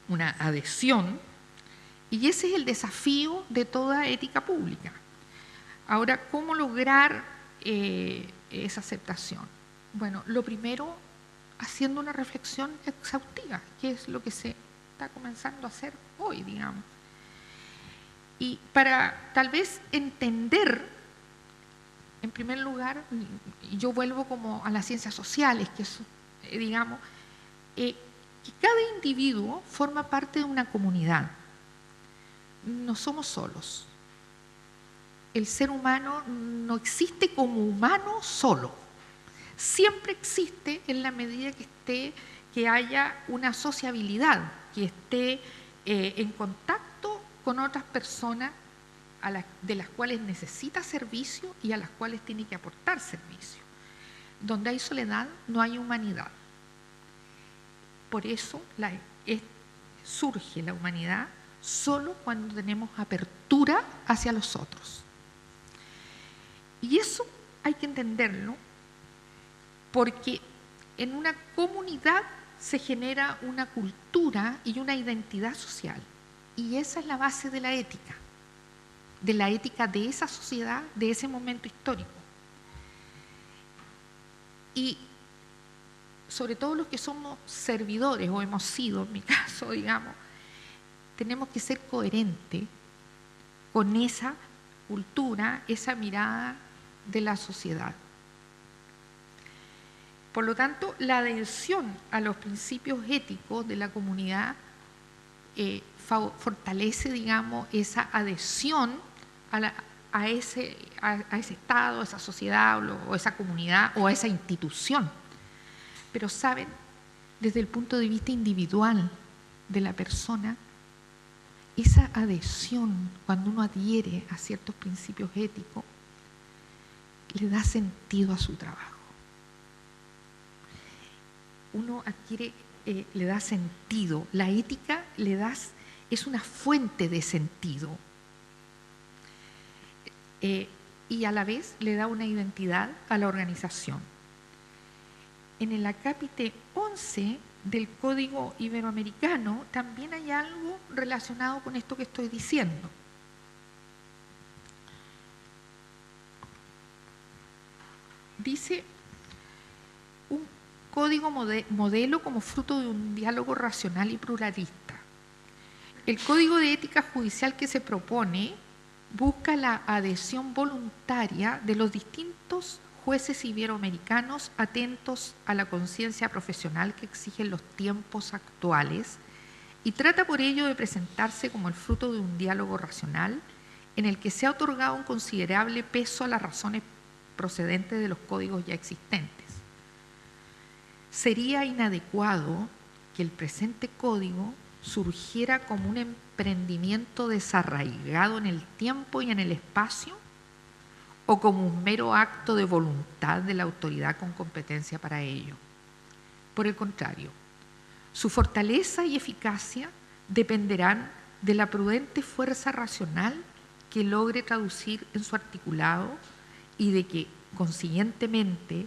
una adhesión, y ese es el desafío de toda ética pública. Ahora, ¿cómo lograr esa aceptación? Bueno, lo primero, haciendo una reflexión exhaustiva, que es lo que se está comenzando a hacer hoy, digamos. Y para tal vez entender, en primer lugar, yo vuelvo como a las ciencias sociales, que es, digamos, que cada individuo forma parte de una comunidad. No somos solos. El ser humano no existe como humano solo. Siempre existe en la medida que haya una sociabilidad, que esté en contacto con otras personas de las cuales necesita servicio y a las cuales tiene que aportar servicio. Donde hay soledad, no hay humanidad. Por eso surge la humanidad solo cuando tenemos apertura hacia los otros. Y eso hay que entenderlo, porque en una comunidad se genera una cultura y una identidad social. Y esa es la base de la ética de esa sociedad, de ese momento histórico. Y sobre todo los que somos servidores, o hemos sido, en mi caso, digamos, tenemos que ser coherentes con esa cultura, esa mirada de la sociedad. Por lo tanto, la adhesión a los principios éticos de la comunidad fortalece, digamos, esa adhesión a ese Estado, a esa sociedad, o esa comunidad, o a esa institución. Pero, ¿saben? Desde el punto de vista individual de la persona, esa adhesión, cuando uno adhiere a ciertos principios éticos, le da sentido a su trabajo. Uno adquiere, le da sentido. La ética es una fuente de sentido. Y a la vez le da una identidad a la organización. En el acápite 11 del Código Iberoamericano también hay algo relacionado con esto que estoy diciendo. Dice: un código modelo como fruto de un diálogo racional y pluralista. El código de ética judicial que se propone busca la adhesión voluntaria de los distintos jueces iberoamericanos atentos a la conciencia profesional que exigen los tiempos actuales y trata por ello de presentarse como el fruto de un diálogo racional en el que se ha otorgado un considerable peso a las razones procedentes de los códigos ya existentes. Sería inadecuado que el presente código surgiera como un emprendimiento desarraigado en el tiempo y en el espacio o como un mero acto de voluntad de la autoridad con competencia para ello. Por el contrario, su fortaleza y eficacia dependerán de la prudente fuerza racional que logre traducir en su articulado y de que, consiguientemente,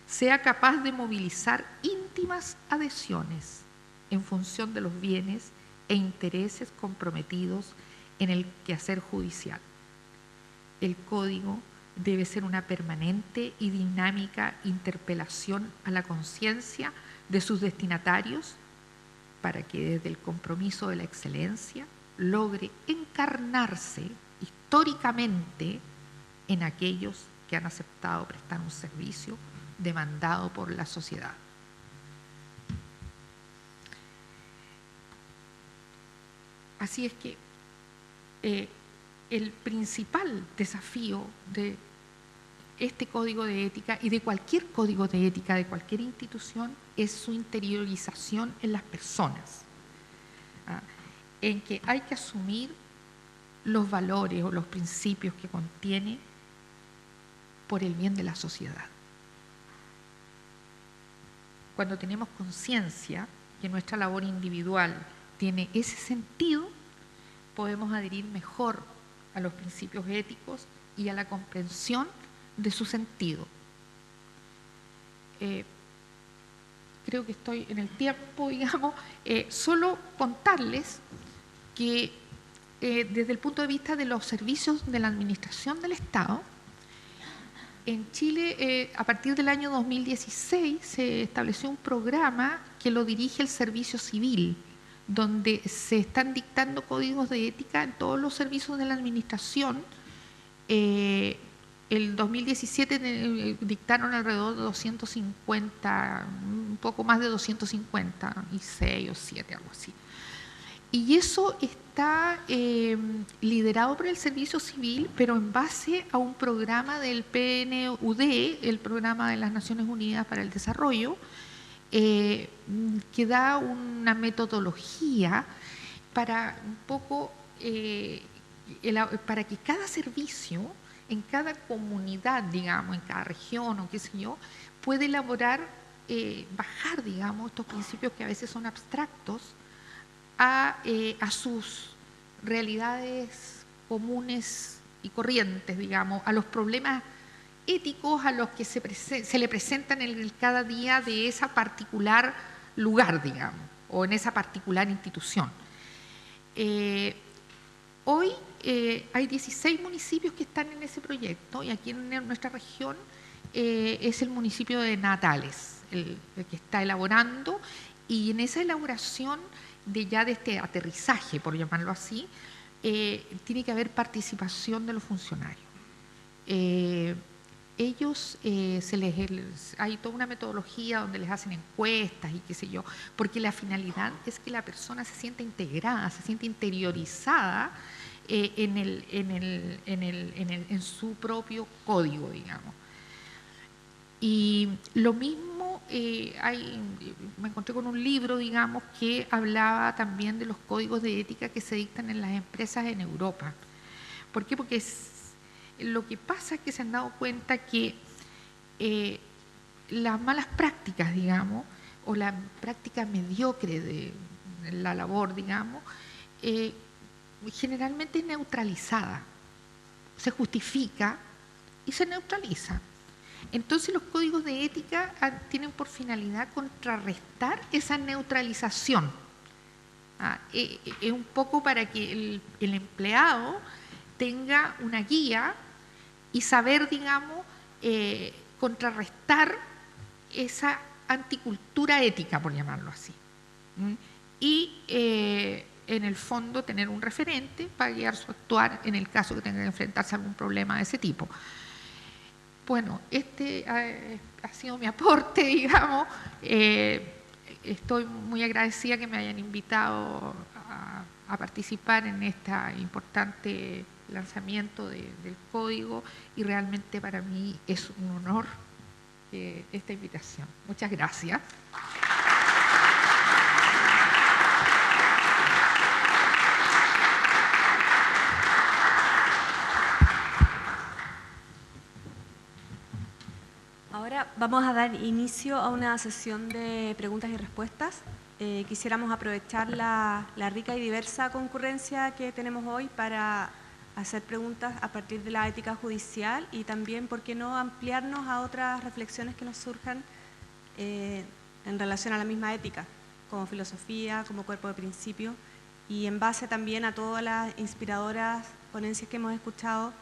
sea capaz de movilizar íntimas adhesiones en función de los bienes e intereses comprometidos en el quehacer judicial. El código debe ser una permanente y dinámica interpelación a la conciencia de sus destinatarios para que desde el compromiso de la excelencia logre encarnarse históricamente en aquellos que han aceptado prestar un servicio demandado por la sociedad. Así es que el principal desafío de este código de ética y de cualquier código de ética de cualquier institución es su interiorización en las personas, en que hay que asumir los valores o los principios que contiene por el bien de la sociedad. Cuando tenemos conciencia que nuestra labor individual tiene ese sentido, podemos adherir mejor a los principios éticos y a la comprensión de su sentido. Creo que estoy en el tiempo, digamos, solo contarles que desde el punto de vista de los servicios de la administración del Estado, en Chile, a partir del año 2016, se estableció un programa que lo dirige el Servicio Civil, donde se están dictando códigos de ética en todos los servicios de la administración. El 2017 dictaron alrededor de 250, un poco más de 256 o 7, algo así. Y eso está liderado por el Servicio Civil, pero en base a un programa del PNUD, el Programa de las Naciones Unidas para el Desarrollo, que da una metodología para un poco, para que cada servicio, en cada comunidad, digamos, en cada región o qué sé yo, puede elaborar, bajar, digamos, estos principios que a veces son abstractos a sus realidades comunes y corrientes, digamos, a los problemas éticos a los que se le presentan en el cada día de esa particular lugar, digamos, o en esa particular institución. Hoy hay 16 municipios que están en ese proyecto y aquí en nuestra región es el municipio de Natales el que está elaborando, y en esa elaboración de este aterrizaje, por llamarlo así, tiene que haber participación de los funcionarios. Ellos hay toda una metodología donde les hacen encuestas y qué sé yo, porque la finalidad es que la persona se sienta integrada, se sienta interiorizada en su propio código, digamos. Y lo mismo, me encontré con un libro, digamos, que hablaba también de los códigos de ética que se dictan en las empresas en Europa. ¿Por qué? Porque lo que pasa es que se han dado cuenta que las malas prácticas, digamos, o la práctica mediocre de la labor, digamos, generalmente es neutralizada, se justifica y se neutraliza. Entonces los códigos de ética tienen por finalidad contrarrestar esa neutralización. Es un poco para que el empleado tenga una guía y saber, digamos, contrarrestar esa anticultura ética, por llamarlo así. Y en el fondo tener un referente para guiar su actuar en el caso que tenga que enfrentarse a algún problema de ese tipo. bueno, este ha sido mi aporte, digamos. Estoy muy agradecida que me hayan invitado a participar en este importante lanzamiento del código, y realmente para mí es un honor esta invitación. Muchas gracias. Ahora vamos a dar inicio a una sesión de preguntas y respuestas. Quisiéramos aprovechar la rica y diversa concurrencia que tenemos hoy para hacer preguntas a partir de la ética judicial y también, ¿por qué no ampliarnos a otras reflexiones que nos surjan en relación a la misma ética, como filosofía, como cuerpo de principio, y en base también a todas las inspiradoras ponencias que hemos escuchado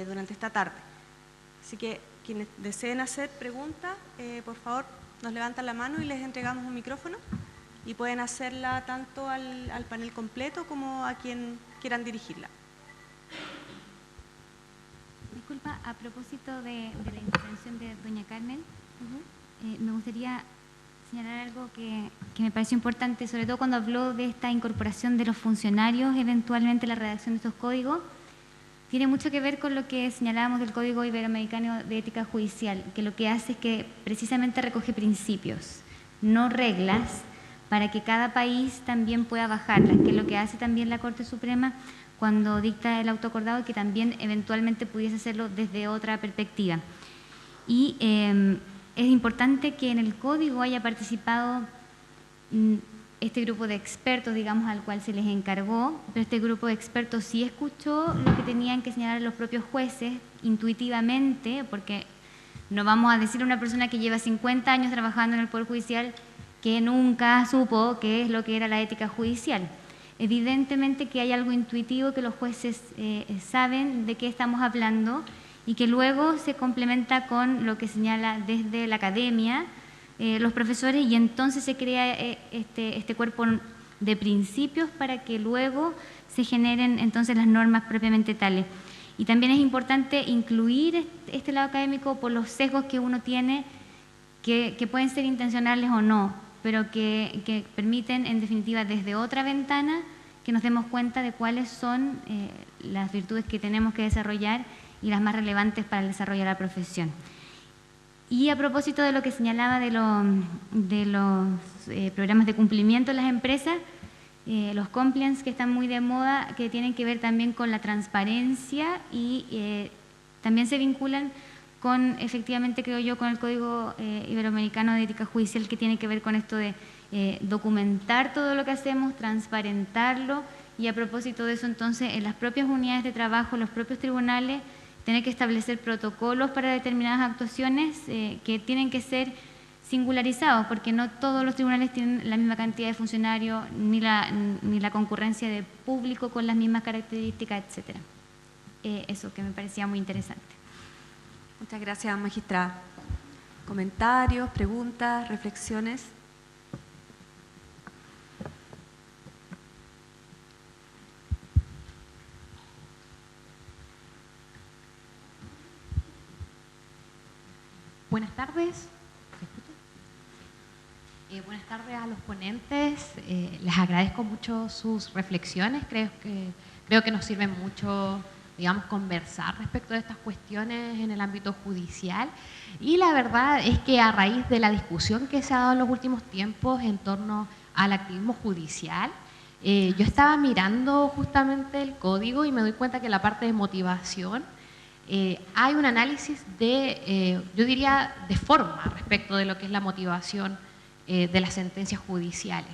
durante esta tarde? Así que quienes deseen hacer preguntas, por favor, nos levantan la mano y les entregamos un micrófono, y pueden hacerla tanto al panel completo como a quien quieran dirigirla. Disculpa, a propósito de la intervención de doña Carmen, me gustaría señalar algo que me pareció importante, sobre todo cuando habló de esta incorporación de los funcionarios eventualmente a la redacción de estos códigos. Tiene mucho que ver con lo que señalábamos del Código Iberoamericano de Ética Judicial, que lo que hace es que precisamente recoge principios, no reglas, para que cada país también pueda bajarlas, que es lo que hace también la Corte Suprema cuando dicta el auto acordado, y que también eventualmente pudiese hacerlo desde otra perspectiva. Y es importante que en el Código haya participado este grupo de expertos, digamos, al cual se les encargó, pero este grupo de expertos sí escuchó lo que tenían que señalar los propios jueces intuitivamente, porque no vamos a decir a una persona que lleva 50 años trabajando en el Poder Judicial que nunca supo qué es lo que era la ética judicial. Evidentemente que hay algo intuitivo que los jueces saben de qué estamos hablando, y que luego se complementa con lo que señala desde la academia, los profesores, y entonces se crea este cuerpo de principios para que luego se generen entonces las normas propiamente tales. Y también es importante incluir este lado académico por los sesgos que uno tiene, que pueden ser intencionales o no, pero que permiten en definitiva desde otra ventana que nos demos cuenta de cuáles son las virtudes que tenemos que desarrollar y las más relevantes para el desarrollo de la profesión. Y a propósito de lo que señalaba de los programas de cumplimiento en las empresas, los compliance que están muy de moda, que tienen que ver también con la transparencia y también se vinculan con, efectivamente creo yo, con el Código Iberoamericano de Ética Judicial, que tiene que ver con esto de documentar todo lo que hacemos, transparentarlo, y a propósito de eso entonces en las propias unidades de trabajo, los propios tribunales, tener que establecer protocolos para determinadas actuaciones que tienen que ser singularizados, porque no todos los tribunales tienen la misma cantidad de funcionarios, ni la concurrencia de público con las mismas características, etc. Eso que me parecía muy interesante. Muchas gracias, magistrada. ¿Comentarios, preguntas, reflexiones? Buenas tardes. Buenas tardes a los ponentes. Les agradezco mucho sus reflexiones. Creo que nos sirven mucho, digamos, conversar respecto de estas cuestiones en el ámbito judicial. Y la verdad es que a raíz de la discusión que se ha dado en los últimos tiempos en torno al activismo judicial, yo estaba mirando justamente el código y me doy cuenta que en la parte de motivación hay un análisis yo diría, de forma respecto de lo que es la motivación de las sentencias judiciales.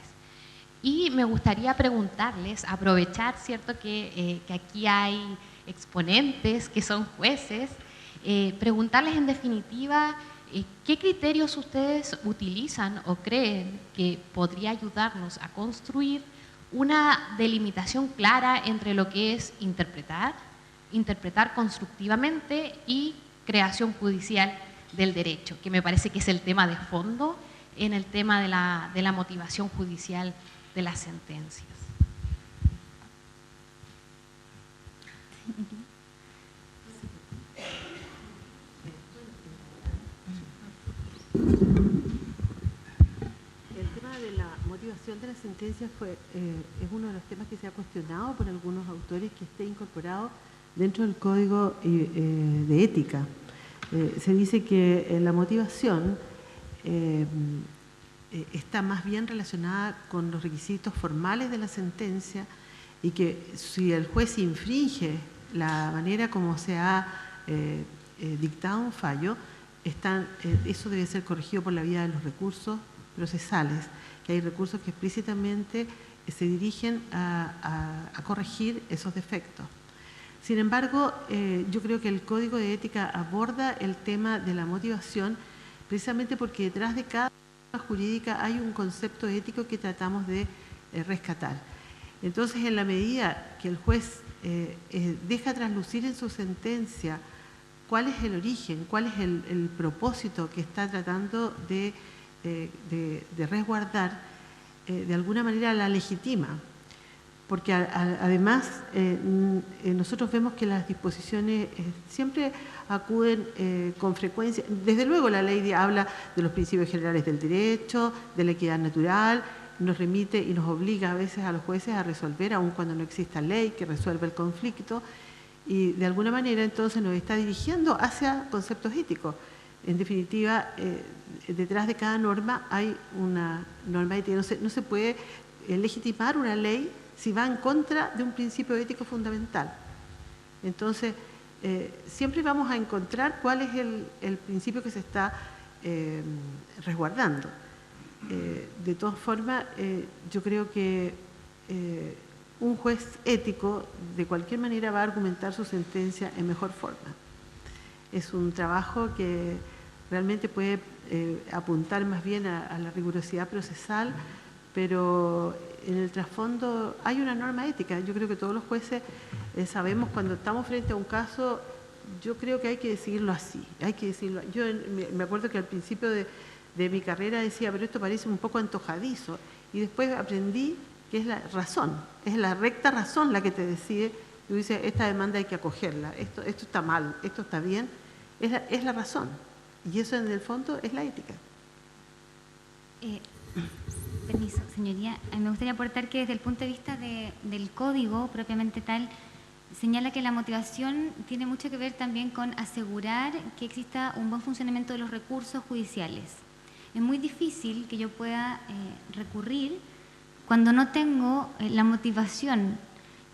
Y me gustaría preguntarles, aprovechar, ¿cierto?, que aquí hay exponentes que son jueces, preguntarles en definitiva qué criterios ustedes utilizan o creen que podría ayudarnos a construir una delimitación clara entre lo que es interpretar constructivamente y creación judicial del derecho, que me parece que es el tema de fondo en el tema de la motivación judicial de las sentencias. tema de la motivación de la sentencia es uno de los temas que se ha cuestionado por algunos autores que esté incorporado dentro del Código de Ética. Se dice que la motivación está más bien relacionada con los requisitos formales de la sentencia y que si el juez infringe la manera como se ha dictado un fallo, eso debe ser corregido por la vía de los recursos procesales, que hay recursos que explícitamente se dirigen a corregir esos defectos. Sin embargo, yo creo que el Código de Ética aborda el tema de la motivación precisamente porque detrás de cada norma jurídica hay un concepto ético que tratamos de rescatar. Entonces, en la medida que el juez deja traslucir en su sentencia cuál es el origen, cuál es el propósito que está tratando de resguardar, de alguna manera la legitima. Porque además nosotros vemos que las disposiciones siempre acuden con frecuencia. Desde luego la ley habla de los principios generales del derecho, de la equidad natural, nos remite y nos obliga a veces a los jueces a resolver, aun cuando no exista ley que resuelva el conflicto, y de alguna manera entonces nos está dirigiendo hacia conceptos éticos. En definitiva, detrás de cada norma hay una norma ética. No se puede legitimar una ley si va en contra de un principio ético fundamental. Entonces, siempre vamos a encontrar cuál es el principio que se está resguardando. De todas formas, yo creo que un juez ético de cualquier manera va a argumentar su sentencia en mejor forma. Es un trabajo que realmente puede apuntar más bien a la rigurosidad procesal, pero en el trasfondo hay una norma ética. Yo creo que todos los jueces sabemos cuando estamos frente a un caso, yo creo que hay que decidirlo así, hay que decirlo. Yo me acuerdo que al principio de mi carrera decía, pero esto parece un poco antojadizo, y después aprendí que es la razón, es la recta razón la que te decide. Tú dices, esta demanda hay que acogerla, esto está mal, esto está bien, es la razón. Y eso en el fondo es la ética. Permiso, señoría. Me gustaría aportar que desde el punto de vista del código propiamente tal, señala que la motivación tiene mucho que ver también con asegurar que exista un buen funcionamiento de los recursos judiciales. Es muy difícil que yo pueda recurrir cuando no tengo la motivación,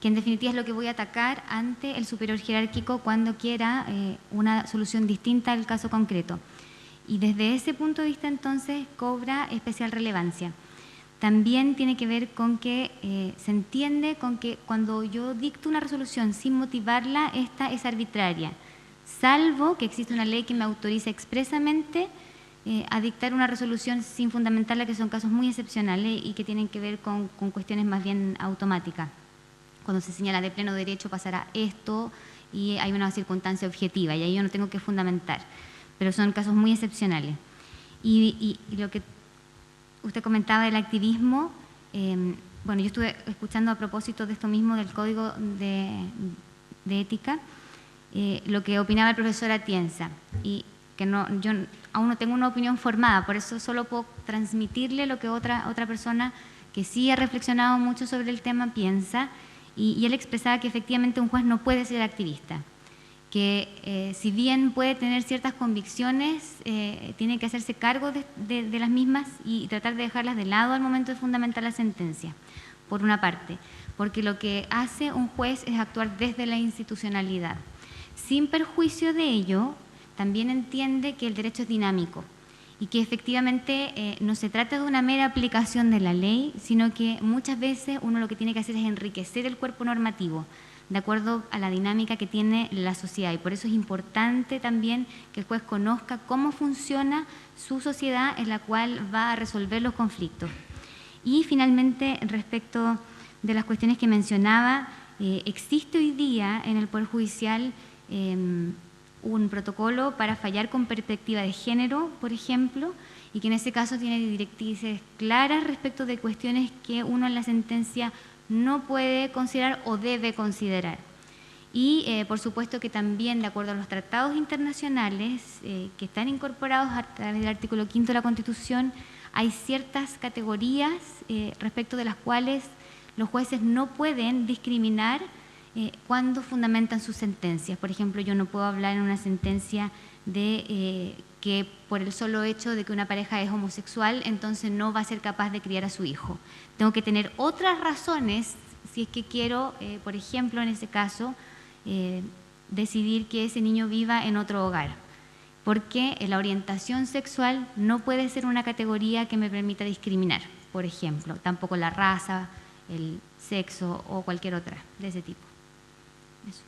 que en definitiva es lo que voy a atacar ante el superior jerárquico cuando quiera una solución distinta al caso concreto. Y desde ese punto de vista entonces cobra especial relevancia. También tiene que ver con que se entiende con que cuando yo dicto una resolución sin motivarla, esta es arbitraria, salvo que existe una ley que me autoriza expresamente a dictar una resolución sin fundamentarla, que son casos muy excepcionales y que tienen que ver con cuestiones más bien automáticas. Cuando se señala de pleno derecho pasará esto y hay una circunstancia objetiva y ahí yo no tengo que fundamentar, pero son casos muy excepcionales. Y lo que usted comentaba del activismo, bueno, yo estuve escuchando a propósito de esto mismo del Código de Ética, lo que opinaba el profesor Atienza, y que yo aún no tengo una opinión formada, por eso solo puedo transmitirle lo que otra persona que sí ha reflexionado mucho sobre el tema piensa, y él expresaba que efectivamente un juez no puede ser activista, que si bien puede tener ciertas convicciones, tiene que hacerse cargo de las mismas y tratar de dejarlas de lado al momento de fundamentar la sentencia, por una parte, porque lo que hace un juez es actuar desde la institucionalidad. Sin perjuicio de ello, también entiende que el derecho es dinámico y que efectivamente no se trata de una mera aplicación de la ley, sino que muchas veces uno lo que tiene que hacer es enriquecer el cuerpo normativo de acuerdo a la dinámica que tiene la sociedad, y por eso es importante también que el juez conozca cómo funciona su sociedad en la cual va a resolver los conflictos. Y finalmente, respecto de las cuestiones que mencionaba, existe hoy día en el Poder Judicial un protocolo para fallar con perspectiva de género, por ejemplo, y que en ese caso tiene directrices claras respecto de cuestiones que uno en la sentencia no puede considerar o debe considerar. Y por supuesto que también, de acuerdo a los tratados internacionales que están incorporados a través del artículo 5 de la Constitución, hay ciertas categorías respecto de las cuales los jueces no pueden discriminar cuando fundamentan sus sentencias. Por ejemplo, yo no puedo hablar en una sentencia de que por el solo hecho de que una pareja es homosexual, entonces no va a ser capaz de criar a su hijo. Tengo que tener otras razones si es que quiero, por ejemplo, en ese caso, decidir que ese niño viva en otro hogar. Porque la orientación sexual no puede ser una categoría que me permita discriminar, por ejemplo, tampoco la raza, el sexo o cualquier otra de ese tipo. Eso.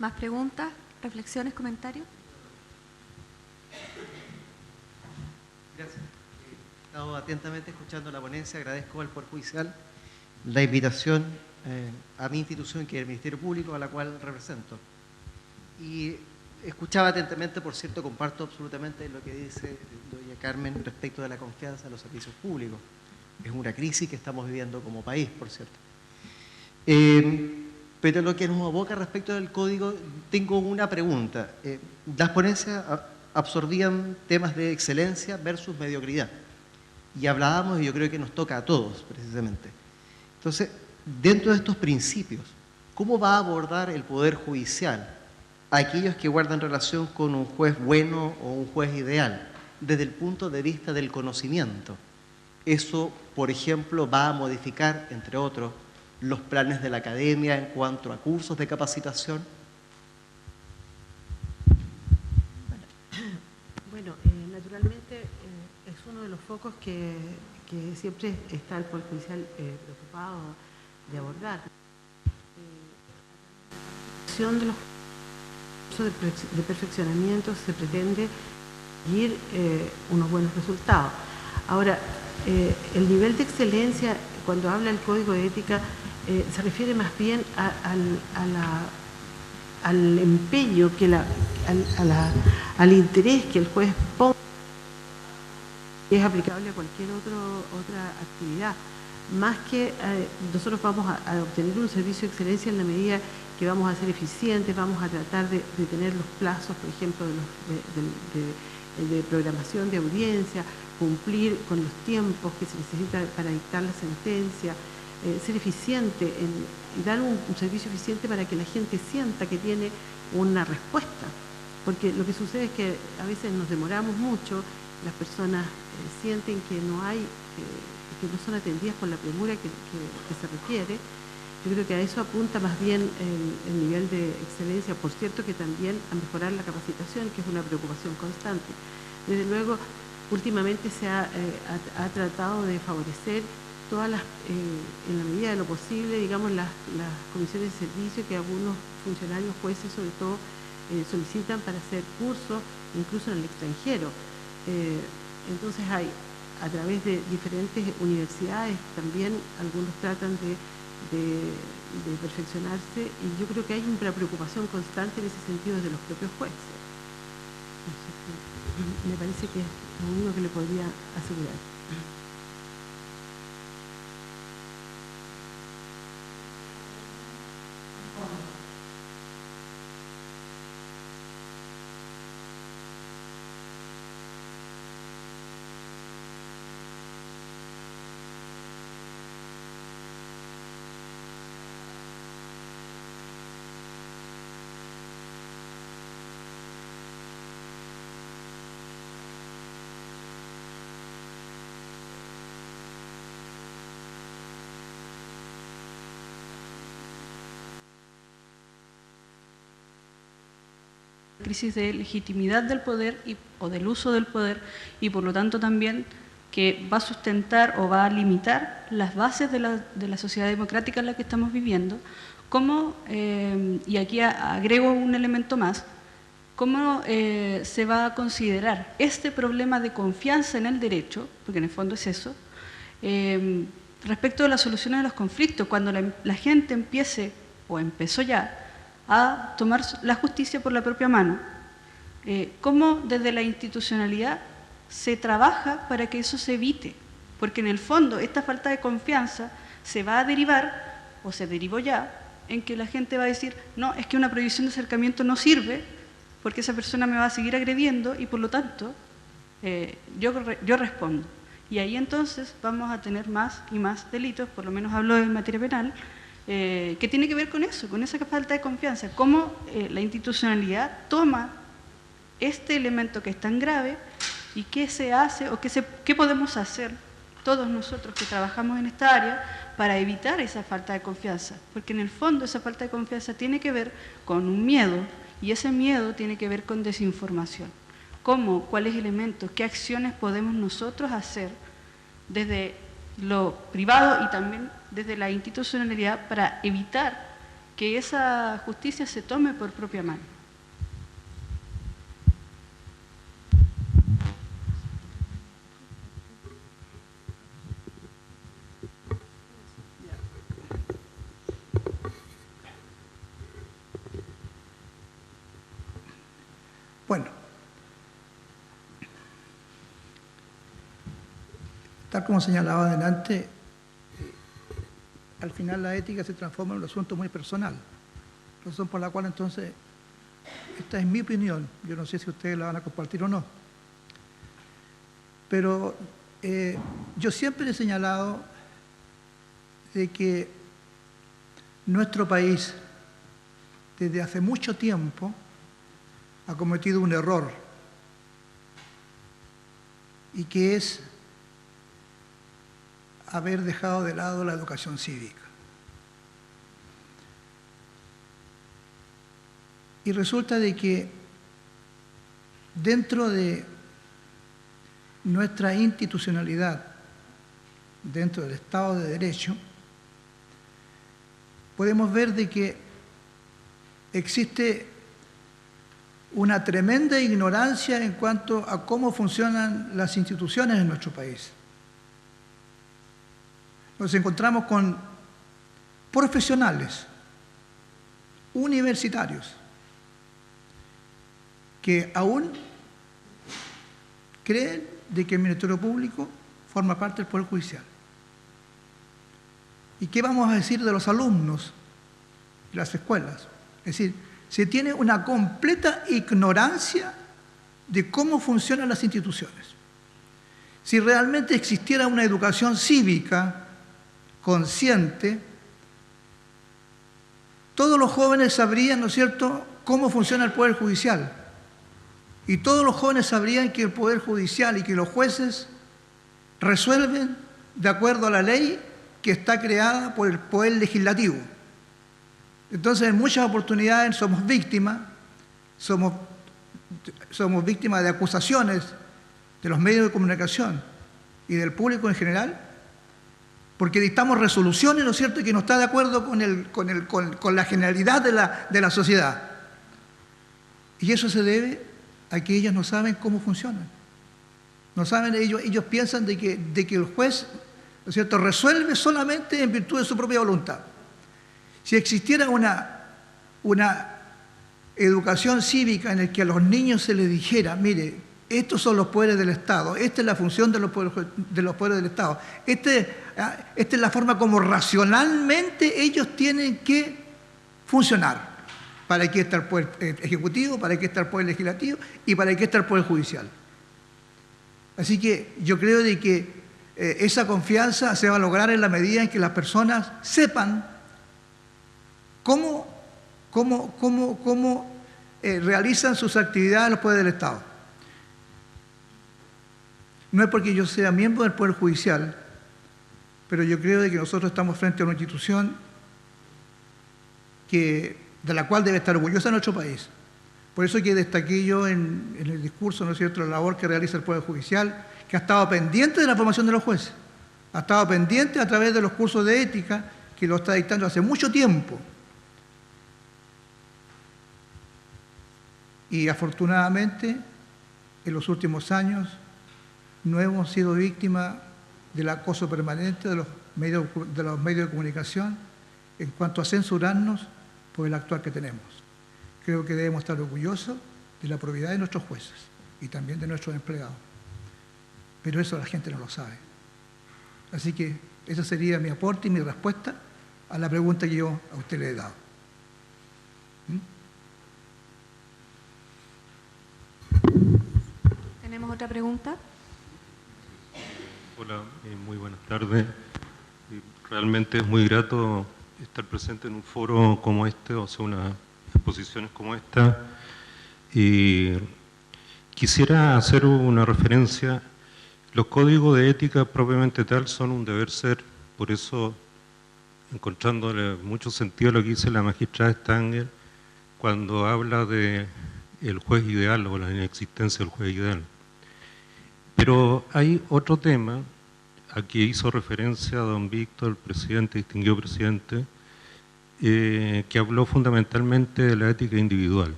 ¿Más preguntas, reflexiones, comentarios? Gracias. He estado atentamente escuchando la ponencia, agradezco al Poder Judicial la invitación a mi institución, que es el Ministerio Público, a la cual represento. Y escuchaba atentamente, por cierto, comparto absolutamente lo que dice doña Carmen respecto de la confianza en los servicios públicos. Es una crisis que estamos viviendo como país, por cierto. Pero lo que nos aboca respecto del código, tengo una pregunta. Las ponencias absorbían temas de excelencia versus mediocridad. Y hablábamos, y yo creo que nos toca a todos, precisamente. Entonces, dentro de estos principios, ¿cómo va a abordar el Poder Judicial a aquellos que guardan relación con un juez bueno o un juez ideal, desde el punto de vista del conocimiento? Eso, por ejemplo, va a modificar, entre otros, los planes de la academia en cuanto a cursos de capacitación. Bueno, naturalmente es uno de los focos que siempre está el Poder Judicial preocupado de abordar. La de los cursos de perfeccionamiento se pretende conseguir unos buenos resultados. Ahora, el nivel de excelencia, cuando habla el Código de Ética, se refiere más bien al empeño, al interés que el juez ponga, que es aplicable a cualquier otra actividad. Más que nosotros vamos a obtener un servicio de excelencia en la medida que vamos a ser eficientes, vamos a tratar de tener los plazos, por ejemplo, de programación de audiencia, cumplir con los tiempos que se necesitan para dictar la sentencia, ser eficiente y dar un servicio eficiente para que la gente sienta que tiene una respuesta. Porque lo que sucede es que a veces nos demoramos mucho, las personas sienten que no hay, que no son atendidas con la premura que se requiere. Yo creo que a eso apunta más bien el nivel de excelencia, por cierto que también a mejorar la capacitación, que es una preocupación constante. Desde luego, últimamente se ha tratado de favorecer todas las, en la medida de lo posible, digamos, las comisiones de servicio que algunos funcionarios, jueces sobre todo, solicitan para hacer cursos, incluso en el extranjero. Entonces hay, a través de diferentes universidades, también algunos tratan de perfeccionarse, y yo creo que hay una preocupación constante en ese sentido desde los propios jueces. Me parece que es lo único que le podría asegurar. Crisis de legitimidad del poder o del uso del poder, y por lo tanto también que va a sustentar o va a limitar las bases de la sociedad democrática en la que estamos viviendo. ¿Cómo, y aquí agrego un elemento más, cómo se va a considerar este problema de confianza en el derecho, porque en el fondo es eso, respecto de la solución de los conflictos, cuando la gente empiece, o empezó ya, a tomar la justicia por la propia mano? ¿Cómo desde la institucionalidad se trabaja para que eso se evite? Porque en el fondo esta falta de confianza se va a derivar, o se derivó ya, en que la gente va a decir, no, es que una prohibición de acercamiento no sirve porque esa persona me va a seguir agrediendo y por lo tanto yo respondo. Y ahí entonces vamos a tener más y más delitos, por lo menos hablo en materia penal, que tiene que ver con eso, con esa falta de confianza, cómo la institucionalidad toma este elemento que es tan grave y qué se hace o qué podemos hacer todos nosotros que trabajamos en esta área para evitar esa falta de confianza, porque en el fondo esa falta de confianza tiene que ver con un miedo y ese miedo tiene que ver con desinformación. ¿Cómo? ¿Cuáles elementos? ¿Qué acciones podemos nosotros hacer desde lo privado y también desde la institucionalidad para evitar que esa justicia se tome por propia mano? Bueno, tal como señalaba adelante, al final la ética se transforma en un asunto muy personal, razón por la cual entonces, esta es mi opinión, yo no sé si ustedes la van a compartir o no, pero yo siempre he señalado de que nuestro país, desde hace mucho tiempo, ha cometido un error, y que es haber dejado de lado la educación cívica. Y resulta de que dentro de nuestra institucionalidad, dentro del Estado de Derecho, podemos ver de que existe una tremenda ignorancia en cuanto a cómo funcionan las instituciones en nuestro país. Nos encontramos con profesionales, universitarios, que aún creen de que el Ministerio Público forma parte del Poder Judicial. ¿Y qué vamos a decir de los alumnos de las escuelas? Es decir, se tiene una completa ignorancia de cómo funcionan las instituciones. Si realmente existiera una educación cívica consciente, todos los jóvenes sabrían, ¿no es cierto?, cómo funciona el Poder Judicial. Y todos los jóvenes sabrían que el Poder Judicial y que los jueces resuelven de acuerdo a la ley que está creada por el Poder Legislativo. Entonces, en muchas oportunidades somos víctimas de acusaciones de los medios de comunicación y del público en general, porque dictamos resoluciones, ¿no es cierto?, que no está de acuerdo con la generalidad de la sociedad. Y eso se debe a que ellos no saben cómo funcionan. No saben, ellos piensan de que el juez, ¿no es cierto?, resuelve solamente en virtud de su propia voluntad. Si existiera una educación cívica en la que a los niños se les dijera, mire, estos son los poderes del Estado, esta es la función de los poderes del Estado, esta es la forma como racionalmente ellos tienen que funcionar. ¿Para qué está el Poder Ejecutivo? ¿Para qué está el Poder Legislativo? ¿Y para qué está el Poder Judicial? Así que yo creo de que esa confianza se va a lograr en la medida en que las personas sepan cómo realizan sus actividades los poderes del Estado. No es porque yo sea miembro del Poder Judicial, pero yo creo de que nosotros estamos frente a una institución de la cual debe estar orgullosa nuestro país. Por eso que destaqué yo en el discurso, ¿no es cierto?, la labor que realiza el Poder Judicial, que ha estado pendiente de la formación de los jueces, ha estado pendiente a través de los cursos de ética que lo está dictando hace mucho tiempo. Y afortunadamente, en los últimos años, no hemos sido víctimas del acoso permanente de los medios de comunicación en cuanto a censurarnos por el actuar que tenemos. Creo que debemos estar orgullosos de la probidad de nuestros jueces y también de nuestros empleados. Pero eso la gente no lo sabe. Así que ese sería mi aporte y mi respuesta a la pregunta que yo a usted le he dado. otra pregunta? Hola, muy buenas tardes. Realmente es muy grato estar presente en un foro como este, o sea, unas exposiciones como esta. Y quisiera hacer una referencia. Los códigos de ética propiamente tal son un deber ser, por eso, encontrándole mucho sentido a lo que dice la magistrada Stanger cuando habla de el juez ideal o la inexistencia del juez ideal. Pero hay otro tema a que hizo referencia don Víctor, el presidente, distinguido presidente, que habló fundamentalmente de la ética individual.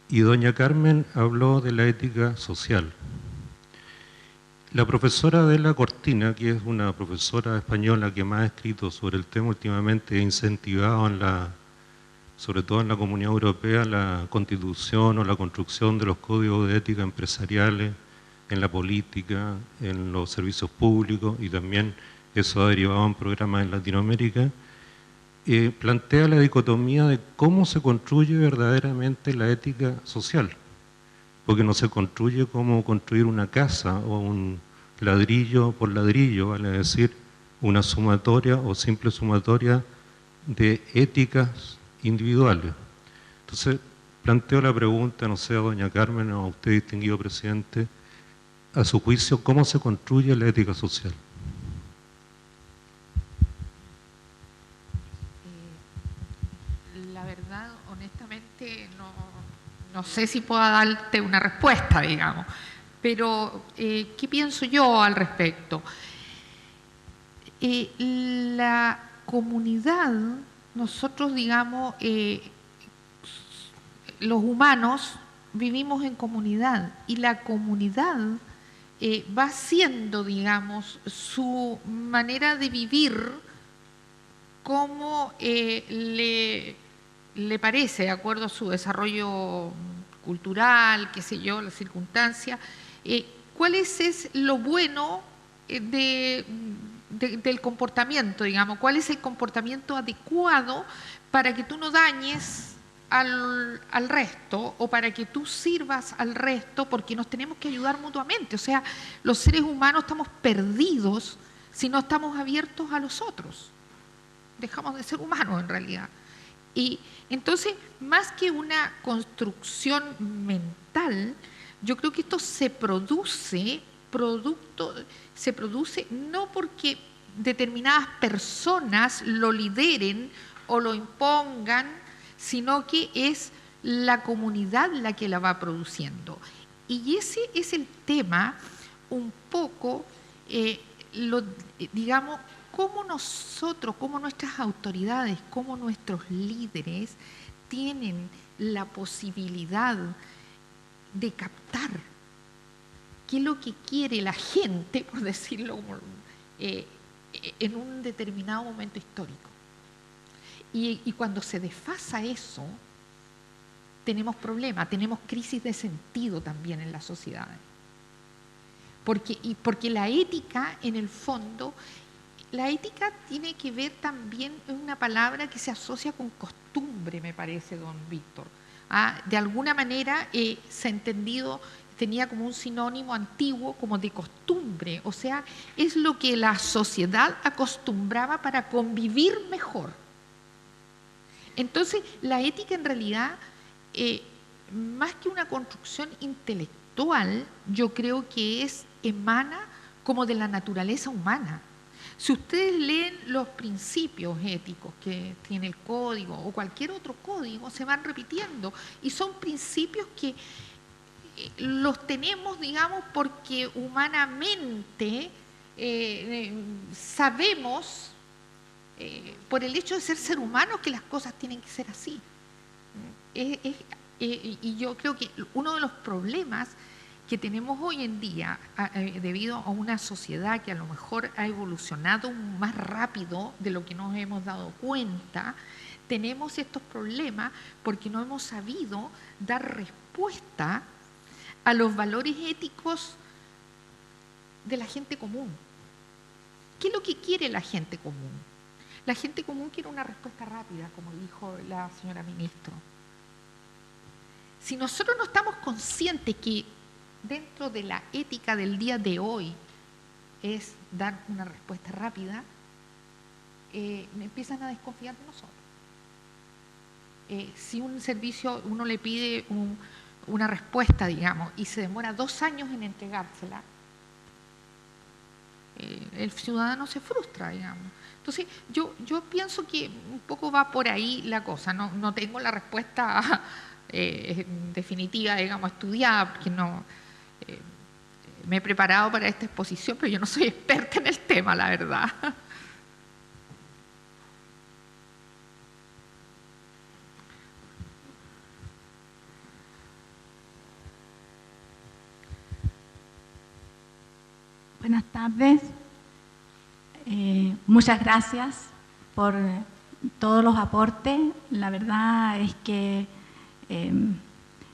Y doña Carmen habló de la ética social. La profesora Adela Cortina, que es una profesora española que más ha escrito sobre el tema últimamente, ha incentivado sobre todo en la Comunidad Europea, la constitución o la construcción de los códigos de ética empresariales, en la política, en los servicios públicos, y también eso ha derivado en programas en Latinoamérica, plantea la dicotomía de cómo se construye verdaderamente la ética social, porque no se construye como construir una casa o un ladrillo por ladrillo, vale decir, una sumatoria o simple sumatoria de éticas individuales. Entonces, planteo la pregunta, no sé, a doña Carmen o a usted, distinguido presidente, a su juicio, ¿cómo se construye la ética social? La verdad, honestamente, no sé si pueda darte una respuesta, digamos, pero ¿qué pienso yo al respecto? La comunidad, nosotros, digamos, los humanos vivimos en comunidad, y la comunidad va siendo, digamos, su manera de vivir como le parece, de acuerdo a su desarrollo cultural, qué sé yo, las circunstancias. ¿Cuál es lo bueno del comportamiento, digamos? ¿Cuál es el comportamiento adecuado para que tú no dañes al resto, o para que tú sirvas al resto, porque nos tenemos que ayudar mutuamente? O sea, los seres humanos estamos perdidos si no estamos abiertos a los otros. Dejamos de ser humanos en realidad. Y entonces, más que una construcción mental, yo creo que esto se produce no porque determinadas personas lo lideren o lo impongan, sino que es la comunidad la que la va produciendo. Y ese es el tema, un poco, digamos, cómo nosotros, cómo nuestras autoridades, cómo nuestros líderes tienen la posibilidad de captar qué es lo que quiere la gente, por decirlo como, en un determinado momento histórico. Y cuando se desfasa eso, tenemos problemas, tenemos crisis de sentido también en las sociedades. Porque la ética, en el fondo, la ética tiene que ver también, es una palabra que se asocia con costumbre, me parece, don Víctor. De alguna manera se ha entendido, tenía como un sinónimo antiguo como de costumbre, o sea, es lo que la sociedad acostumbraba para convivir mejor. Entonces, la ética en realidad, más que una construcción intelectual, yo creo que emana como de la naturaleza humana. Si ustedes leen los principios éticos que tiene el código o cualquier otro código, se van repitiendo, y son principios que los tenemos, digamos, porque humanamente sabemos, por el hecho de ser humanos, que las cosas tienen que ser así. Y yo creo que uno de los problemas que tenemos hoy en día, debido a una sociedad que a lo mejor ha evolucionado más rápido de lo que nos hemos dado cuenta, tenemos estos problemas porque no hemos sabido dar respuesta a los valores éticos de la gente común. ¿Qué es lo que quiere la gente común? La gente común quiere una respuesta rápida, como dijo la señora ministra. Si nosotros no estamos conscientes que dentro de la ética del día de hoy es dar una respuesta rápida, me empiezan a desconfiar de nosotros. Si un servicio uno le pide una respuesta, digamos, y se demora 2 años en entregársela, el ciudadano se frustra, digamos. Entonces, yo pienso que un poco va por ahí la cosa. No tengo la respuesta definitiva, digamos, estudiada, porque no me he preparado para esta exposición, pero yo no soy experta en el tema, la verdad. Buenas tardes. Muchas gracias por todos los aportes. La verdad es que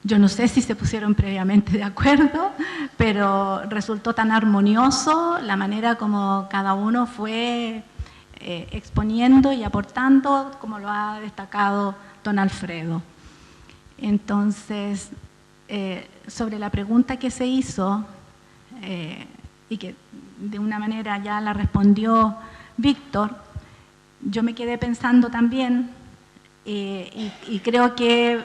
yo no sé si se pusieron previamente de acuerdo, pero resultó tan armonioso la manera como cada uno fue exponiendo y aportando, como lo ha destacado don Alfredo. Entonces, sobre la pregunta que se hizo, y que de una manera ya la respondió Víctor, yo me quedé pensando también, y creo que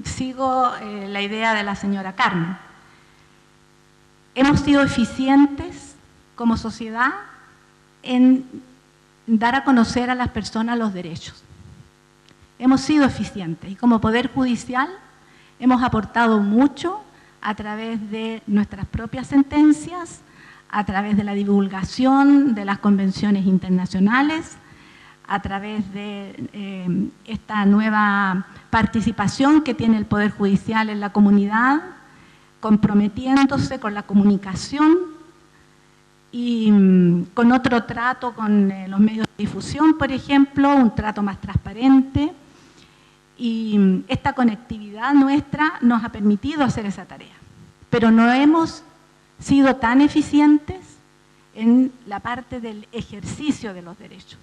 sigo la idea de la señora Carmen. Hemos sido eficientes como sociedad en dar a conocer a las personas los derechos. Hemos sido eficientes y como Poder Judicial hemos aportado mucho a través de nuestras propias sentencias, a través de la divulgación de las convenciones internacionales, a través de esta nueva participación que tiene el Poder Judicial en la comunidad, comprometiéndose con la comunicación y con otro trato con los medios de difusión, por ejemplo, un trato más transparente. Y esta conectividad nuestra nos ha permitido hacer esa tarea. Pero no hemos sido tan eficientes en la parte del ejercicio de los derechos.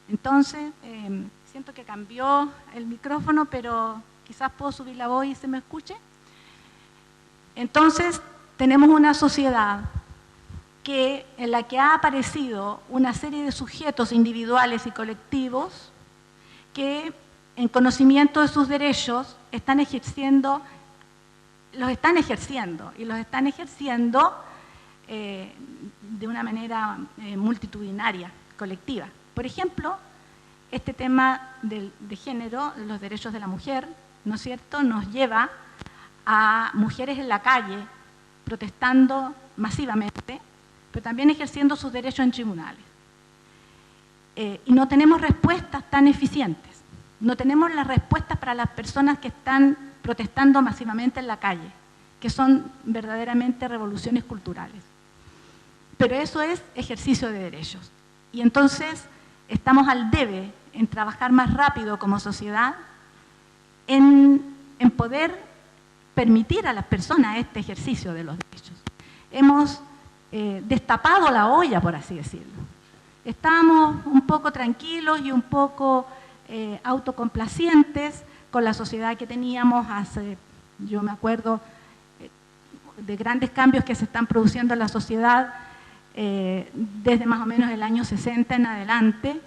Entonces, siento que cambió el micrófono, pero quizás puedo subir la voz y se me escuche. Entonces, tenemos una sociedad en la que ha aparecido una serie de sujetos individuales y colectivos que, en conocimiento de sus derechos, los están ejerciendo de una manera multitudinaria, colectiva. Por ejemplo, este tema de género, los derechos de la mujer, ¿no es cierto?, nos lleva a mujeres en la calle protestando masivamente, pero también ejerciendo sus derechos en tribunales. Y no tenemos respuestas tan eficientes. No tenemos las respuestas para las personas que están protestando masivamente en la calle, que son verdaderamente revoluciones culturales. Pero eso es ejercicio de derechos. Y entonces estamos al debe en trabajar más rápido como sociedad en poder permitir a las personas este ejercicio de los derechos. Hemos destapado la olla, por así decirlo. Estábamos un poco tranquilos y un poco autocomplacientes con la sociedad que teníamos yo me acuerdo de grandes cambios que se están produciendo en la sociedad desde más o menos el año 60 en adelante,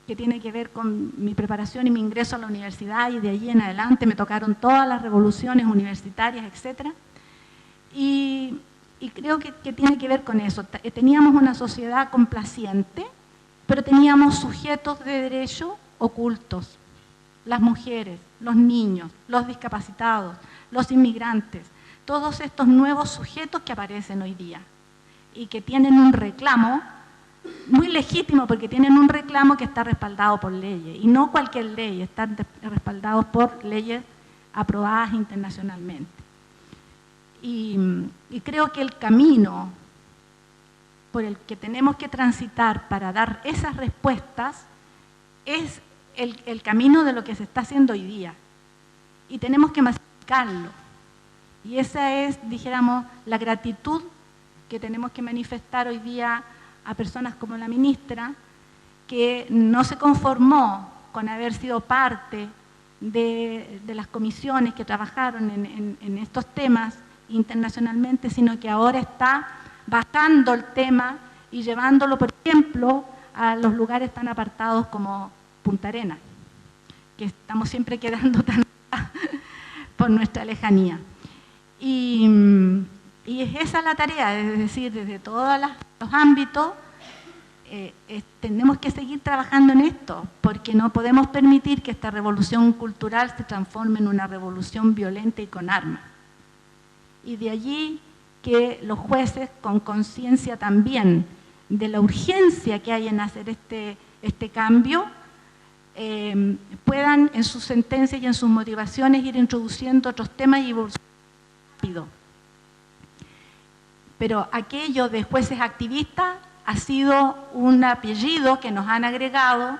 que tiene que ver con mi preparación y mi ingreso a la universidad, y de allí en adelante me tocaron todas las revoluciones universitarias, etc. Y creo que tiene que ver con eso. Teníamos una sociedad complaciente, pero teníamos sujetos de derecho ocultos: las mujeres, los niños, los discapacitados, los inmigrantes, todos estos nuevos sujetos que aparecen hoy día y que tienen un reclamo muy legítimo, porque tienen un reclamo que está respaldado por leyes, y no cualquier ley, están respaldados por leyes aprobadas internacionalmente. Y creo que el camino por el que tenemos que transitar para dar esas respuestas es el camino de lo que se está haciendo hoy día. Y tenemos que masificarlo. Y esa es, dijéramos, la gratitud que tenemos que manifestar hoy día a personas como la ministra, que no se conformó con haber sido parte de las comisiones que trabajaron en estos temas internacionalmente, sino que ahora está bajando el tema y llevándolo, por ejemplo, a los lugares tan apartados como Punta Arenas, que estamos siempre quedando tan por nuestra lejanía. Y es esa la tarea, es decir, desde todos los ámbitos tenemos que seguir trabajando en esto, porque no podemos permitir que esta revolución cultural se transforme en una revolución violenta y con armas. Y de allí que los jueces, con conciencia también de la urgencia que hay en hacer este cambio, puedan en sus sentencias y en sus motivaciones ir introduciendo otros temas y evolucionando rápido. Pero aquello de jueces activistas ha sido un apellido que nos han agregado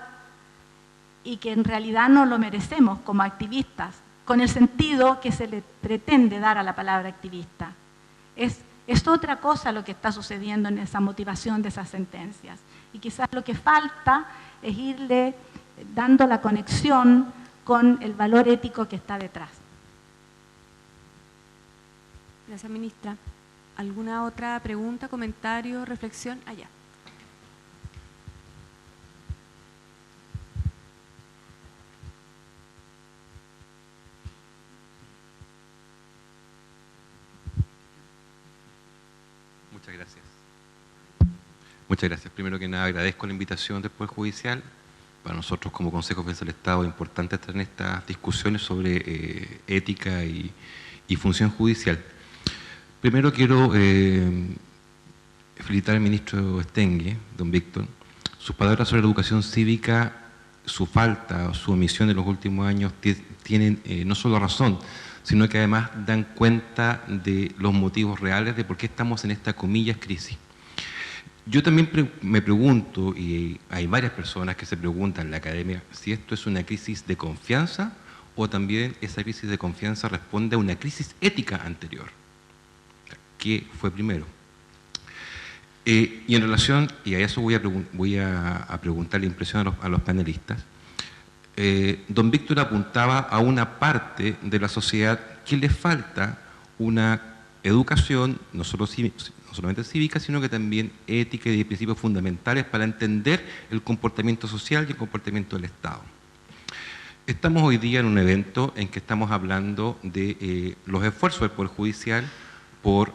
y que en realidad no lo merecemos como activistas, con el sentido que se le pretende dar a la palabra activista. Es otra cosa lo que está sucediendo en esa motivación de esas sentencias. Y quizás lo que falta es irle dando la conexión con el valor ético que está detrás. Gracias, ministra. ¿Alguna otra pregunta, comentario, reflexión? Allá. Muchas gracias. Muchas gracias. Primero que nada, agradezco la invitación del Poder Judicial. Para nosotros como Consejo de Defensa del Estado es importante estar en estas discusiones sobre ética y función judicial. Primero quiero felicitar al ministro Stengue, don Víctor. Sus palabras sobre la educación cívica, su falta o su omisión en los últimos años tienen no solo razón, sino que además dan cuenta de los motivos reales de por qué estamos en esta, comillas, crisis. Yo también me pregunto, y hay varias personas que se preguntan en la academia, si esto es una crisis de confianza o también esa crisis de confianza responde a una crisis ética anterior. ¿Qué fue primero? Y en relación, y a eso voy a preguntar la impresión a los panelistas, don Víctor apuntaba a una parte de la sociedad que le falta una educación, no solamente cívica, sino que también ética y de principios fundamentales para entender el comportamiento social y el comportamiento del Estado. Estamos hoy día en un evento en que estamos hablando de los esfuerzos del Poder Judicial por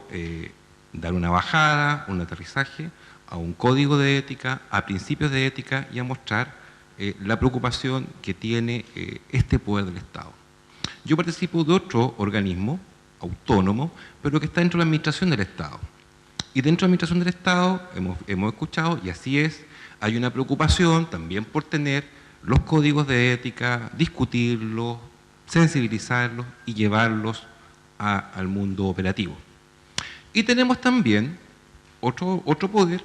dar una bajada, un aterrizaje a un código de ética, a principios de ética y a mostrar la preocupación que tiene este poder del Estado. Yo participo de otro organismo autónomo, pero que está dentro de la administración del Estado. Y dentro de la administración del Estado hemos escuchado, y así es, hay una preocupación también por tener los códigos de ética, discutirlos, sensibilizarlos y llevarlos al mundo operativo. Y tenemos también otro poder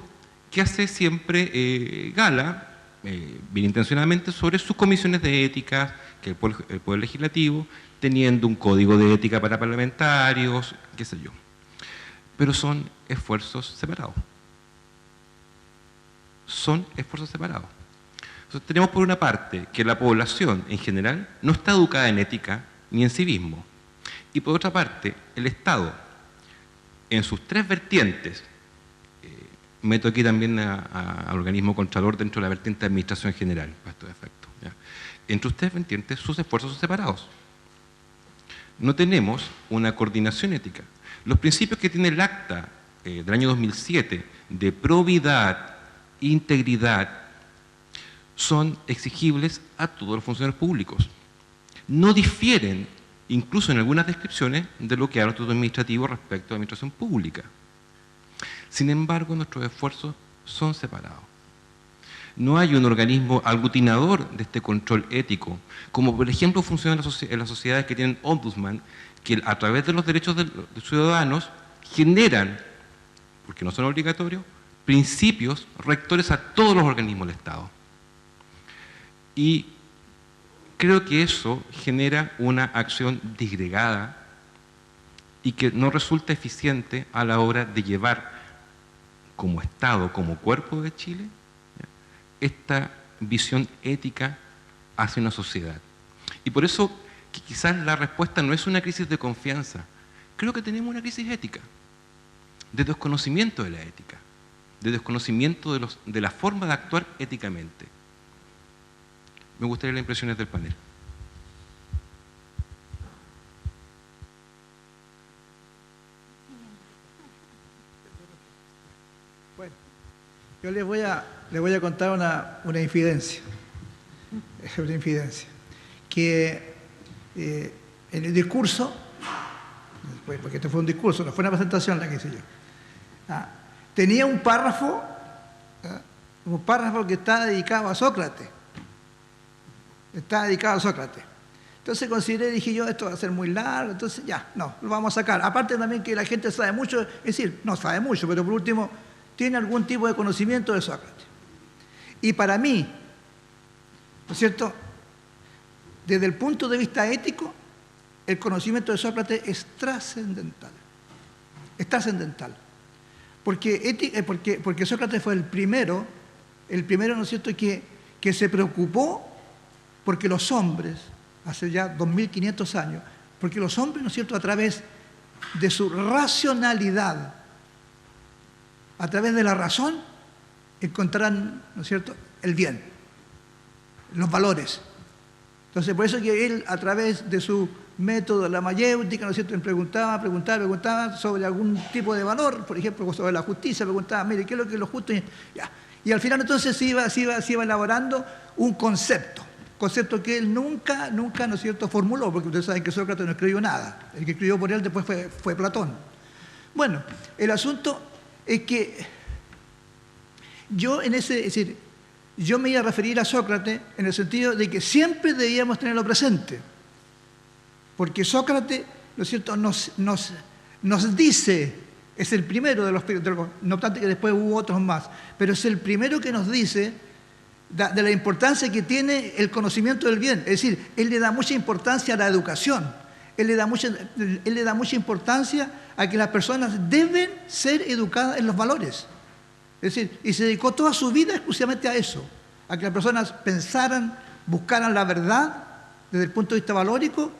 que hace siempre gala, bien intencionadamente, sobre sus comisiones de ética, que el poder legislativo, teniendo un código de ética para parlamentarios, qué sé yo. Pero son esfuerzos separados. Son esfuerzos separados. Entonces, tenemos por una parte que la población en general no está educada en ética ni en civismo. Y por otra parte, el Estado, en sus tres vertientes, meto aquí también al organismo contralor dentro de la vertiente de administración general, para estos efectos, ¿ya? Entre sus tres vertientes, sus esfuerzos son separados. No tenemos una coordinación ética. Los principios que tiene el acta del año 2007 de probidad, integridad, son exigibles a todos los funcionarios públicos. No difieren, incluso en algunas descripciones, de lo que habla el Estatuto Administrativo respecto a la administración pública. Sin embargo, nuestros esfuerzos son separados. No hay un organismo aglutinador de este control ético, como por ejemplo funciona en las sociedades que tienen ombudsman, que a través de los derechos de los ciudadanos generan, porque no son obligatorios, principios rectores a todos los organismos del Estado. Y creo que eso genera una acción disgregada y que no resulta eficiente a la hora de llevar como Estado, como cuerpo de Chile, esta visión ética hacia una sociedad. Y por eso que quizás la respuesta no es una crisis de confianza, creo que tenemos una crisis ética, de desconocimiento de la ética, de desconocimiento de la forma de actuar éticamente. Me gustaría las impresiones del panel. Bueno, yo les voy a contar una infidencia. Una infidencia. Que en el discurso, porque este fue un discurso, no fue una presentación la que hice yo, tenía un párrafo que está dedicado a Sócrates. Está dedicado a Sócrates. Entonces consideré, dije yo, esto va a ser muy largo, entonces ya, no, lo vamos a sacar. Aparte también que la gente sabe mucho, es decir, no sabe mucho, pero por último, tiene algún tipo de conocimiento de Sócrates. Y para mí, ¿no es cierto?, desde el punto de vista ético, el conocimiento de Sócrates es trascendental. Es trascendental. Porque Sócrates fue el primero, ¿no es cierto?, que se preocupó porque los hombres, hace ya 2500 años, porque los hombres, ¿no es cierto?, a través de su racionalidad, a través de la razón, encontrarán, ¿no es cierto?, el bien, los valores. Entonces, por eso que él, a través de su método, la mayéutica, ¿no es cierto?, él preguntaba sobre algún tipo de valor, por ejemplo, sobre la justicia, preguntaba, mire, ¿qué es lo que es lo justo? Y al final entonces se iba elaborando un concepto que él nunca, ¿no es cierto?, formuló, porque ustedes saben que Sócrates no escribió nada. El que escribió por él después fue Platón. Bueno, el asunto es que yo me iba a referir a Sócrates en el sentido de que siempre debíamos tenerlo presente, porque Sócrates, ¿no es cierto?, nos dice, es el primero de los, no obstante que después hubo otros más, pero es el primero que nos dice de la importancia que tiene el conocimiento del bien. Es decir, él le da mucha importancia a la educación, él le da mucha importancia a que las personas deben ser educadas en los valores. Es decir, y se dedicó toda su vida exclusivamente a eso, a que las personas pensaran, buscaran la verdad desde el punto de vista valórico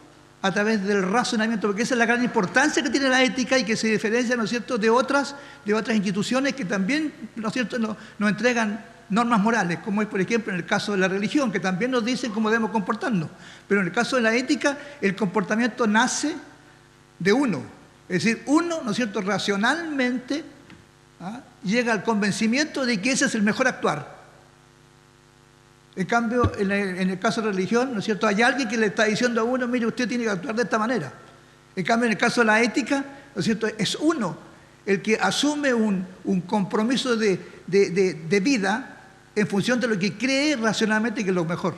a través del razonamiento, porque esa es la gran importancia que tiene la ética y que se diferencia, ¿no es cierto?, de otras instituciones que también, ¿no es cierto?, nos entregan normas morales, como es, por ejemplo, en el caso de la religión, que también nos dicen cómo debemos comportarnos. Pero en el caso de la ética, el comportamiento nace de uno. Es decir, uno, ¿no es cierto?, racionalmente llega al convencimiento de que ese es el mejor actuar. En cambio, en el caso de la religión, ¿no es cierto?, hay alguien que le está diciendo a uno, mire, usted tiene que actuar de esta manera. En cambio, en el caso de la ética, ¿no es cierto?, es uno el que asume un compromiso de vida en función de lo que cree racionalmente que es lo mejor.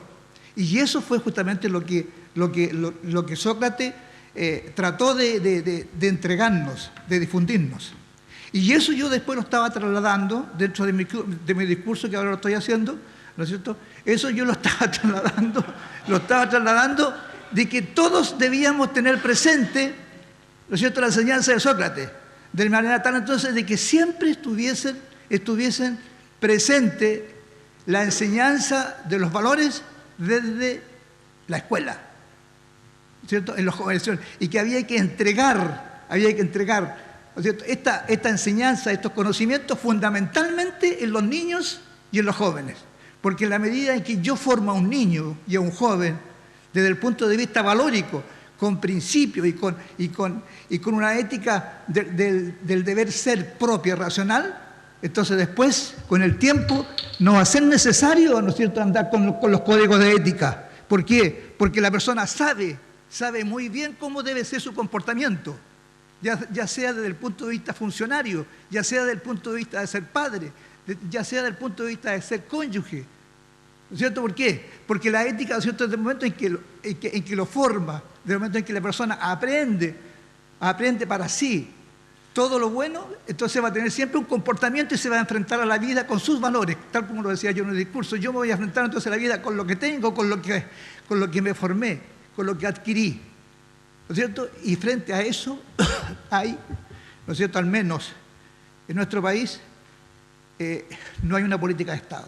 Y eso fue justamente lo que Sócrates trató de entregarnos, de difundirnos. Y eso yo después lo estaba trasladando dentro de mi discurso que ahora lo estoy haciendo, ¿no es cierto? Eso yo lo estaba trasladando de que todos debíamos tener presente, ¿no es cierto?, la enseñanza de Sócrates, de manera tal entonces de que siempre estuviesen presente la enseñanza de los valores desde la escuela, ¿cierto?, en los jóvenes, y que había que entregar, ¿no es cierto?, esta enseñanza, estos conocimientos fundamentalmente en los niños y en los jóvenes, porque en la medida en que yo formo a un niño y a un joven desde el punto de vista valórico, con principios y con una ética del deber ser propia, racional, entonces después, con el tiempo, no va a ser necesario, ¿no es cierto?, andar con los códigos de ética. ¿Por qué? Porque la persona sabe muy bien cómo debe ser su comportamiento, ya sea desde el punto de vista funcionario, ya sea desde el punto de vista de ser padre, ya sea desde el punto de vista de ser cónyuge. ¿No es cierto? ¿Por qué? Porque la ética, ¿no es cierto?, desde el momento en que lo forma, desde el momento en que la persona aprende para sí todo lo bueno, entonces va a tener siempre un comportamiento y se va a enfrentar a la vida con sus valores, tal como lo decía yo en el discurso. Yo me voy a enfrentar entonces a la vida con lo que tengo, con lo que me formé, con lo que adquirí, ¿no es cierto? Y frente a eso hay, ¿no es cierto?, al menos en nuestro país no hay una política de Estado.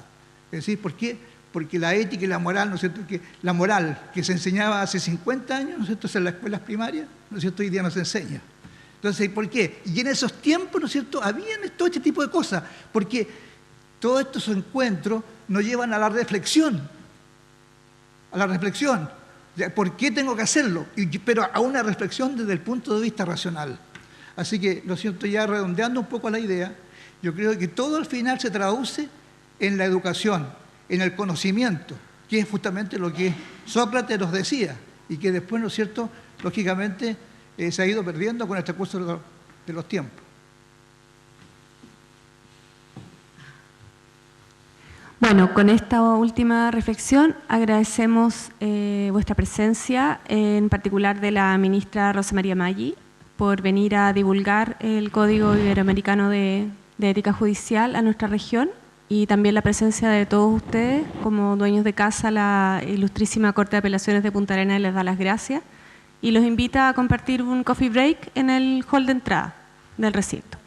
Es decir, ¿por qué? Porque la ética y la moral, ¿no es cierto?, que la moral que se enseñaba hace 50 años, ¿no es cierto?, en las escuelas primarias, ¿no es cierto?, hoy día no se enseña. Entonces, ¿por qué? Y en esos tiempos, ¿no es cierto?, habían todo este tipo de cosas, porque todos estos encuentros nos llevan a la reflexión, de por qué tengo que hacerlo, pero a una reflexión desde el punto de vista racional. Así que, lo siento, ya redondeando un poco la idea, yo creo que todo al final se traduce en la educación, en el conocimiento, que es justamente lo que Sócrates nos decía, y que después, ¿no es cierto?, lógicamente se ha ido perdiendo con el transcurso de los tiempos. Bueno, con esta última reflexión agradecemos vuestra presencia, en particular de la ministra Rosa María Maggi, por venir a divulgar el Código Iberoamericano de Ética Judicial a nuestra región, y también la presencia de todos ustedes como dueños de casa. La Ilustrísima Corte de Apelaciones de Punta Arenas les da las gracias y los invita a compartir un coffee break en el hall de entrada del recinto.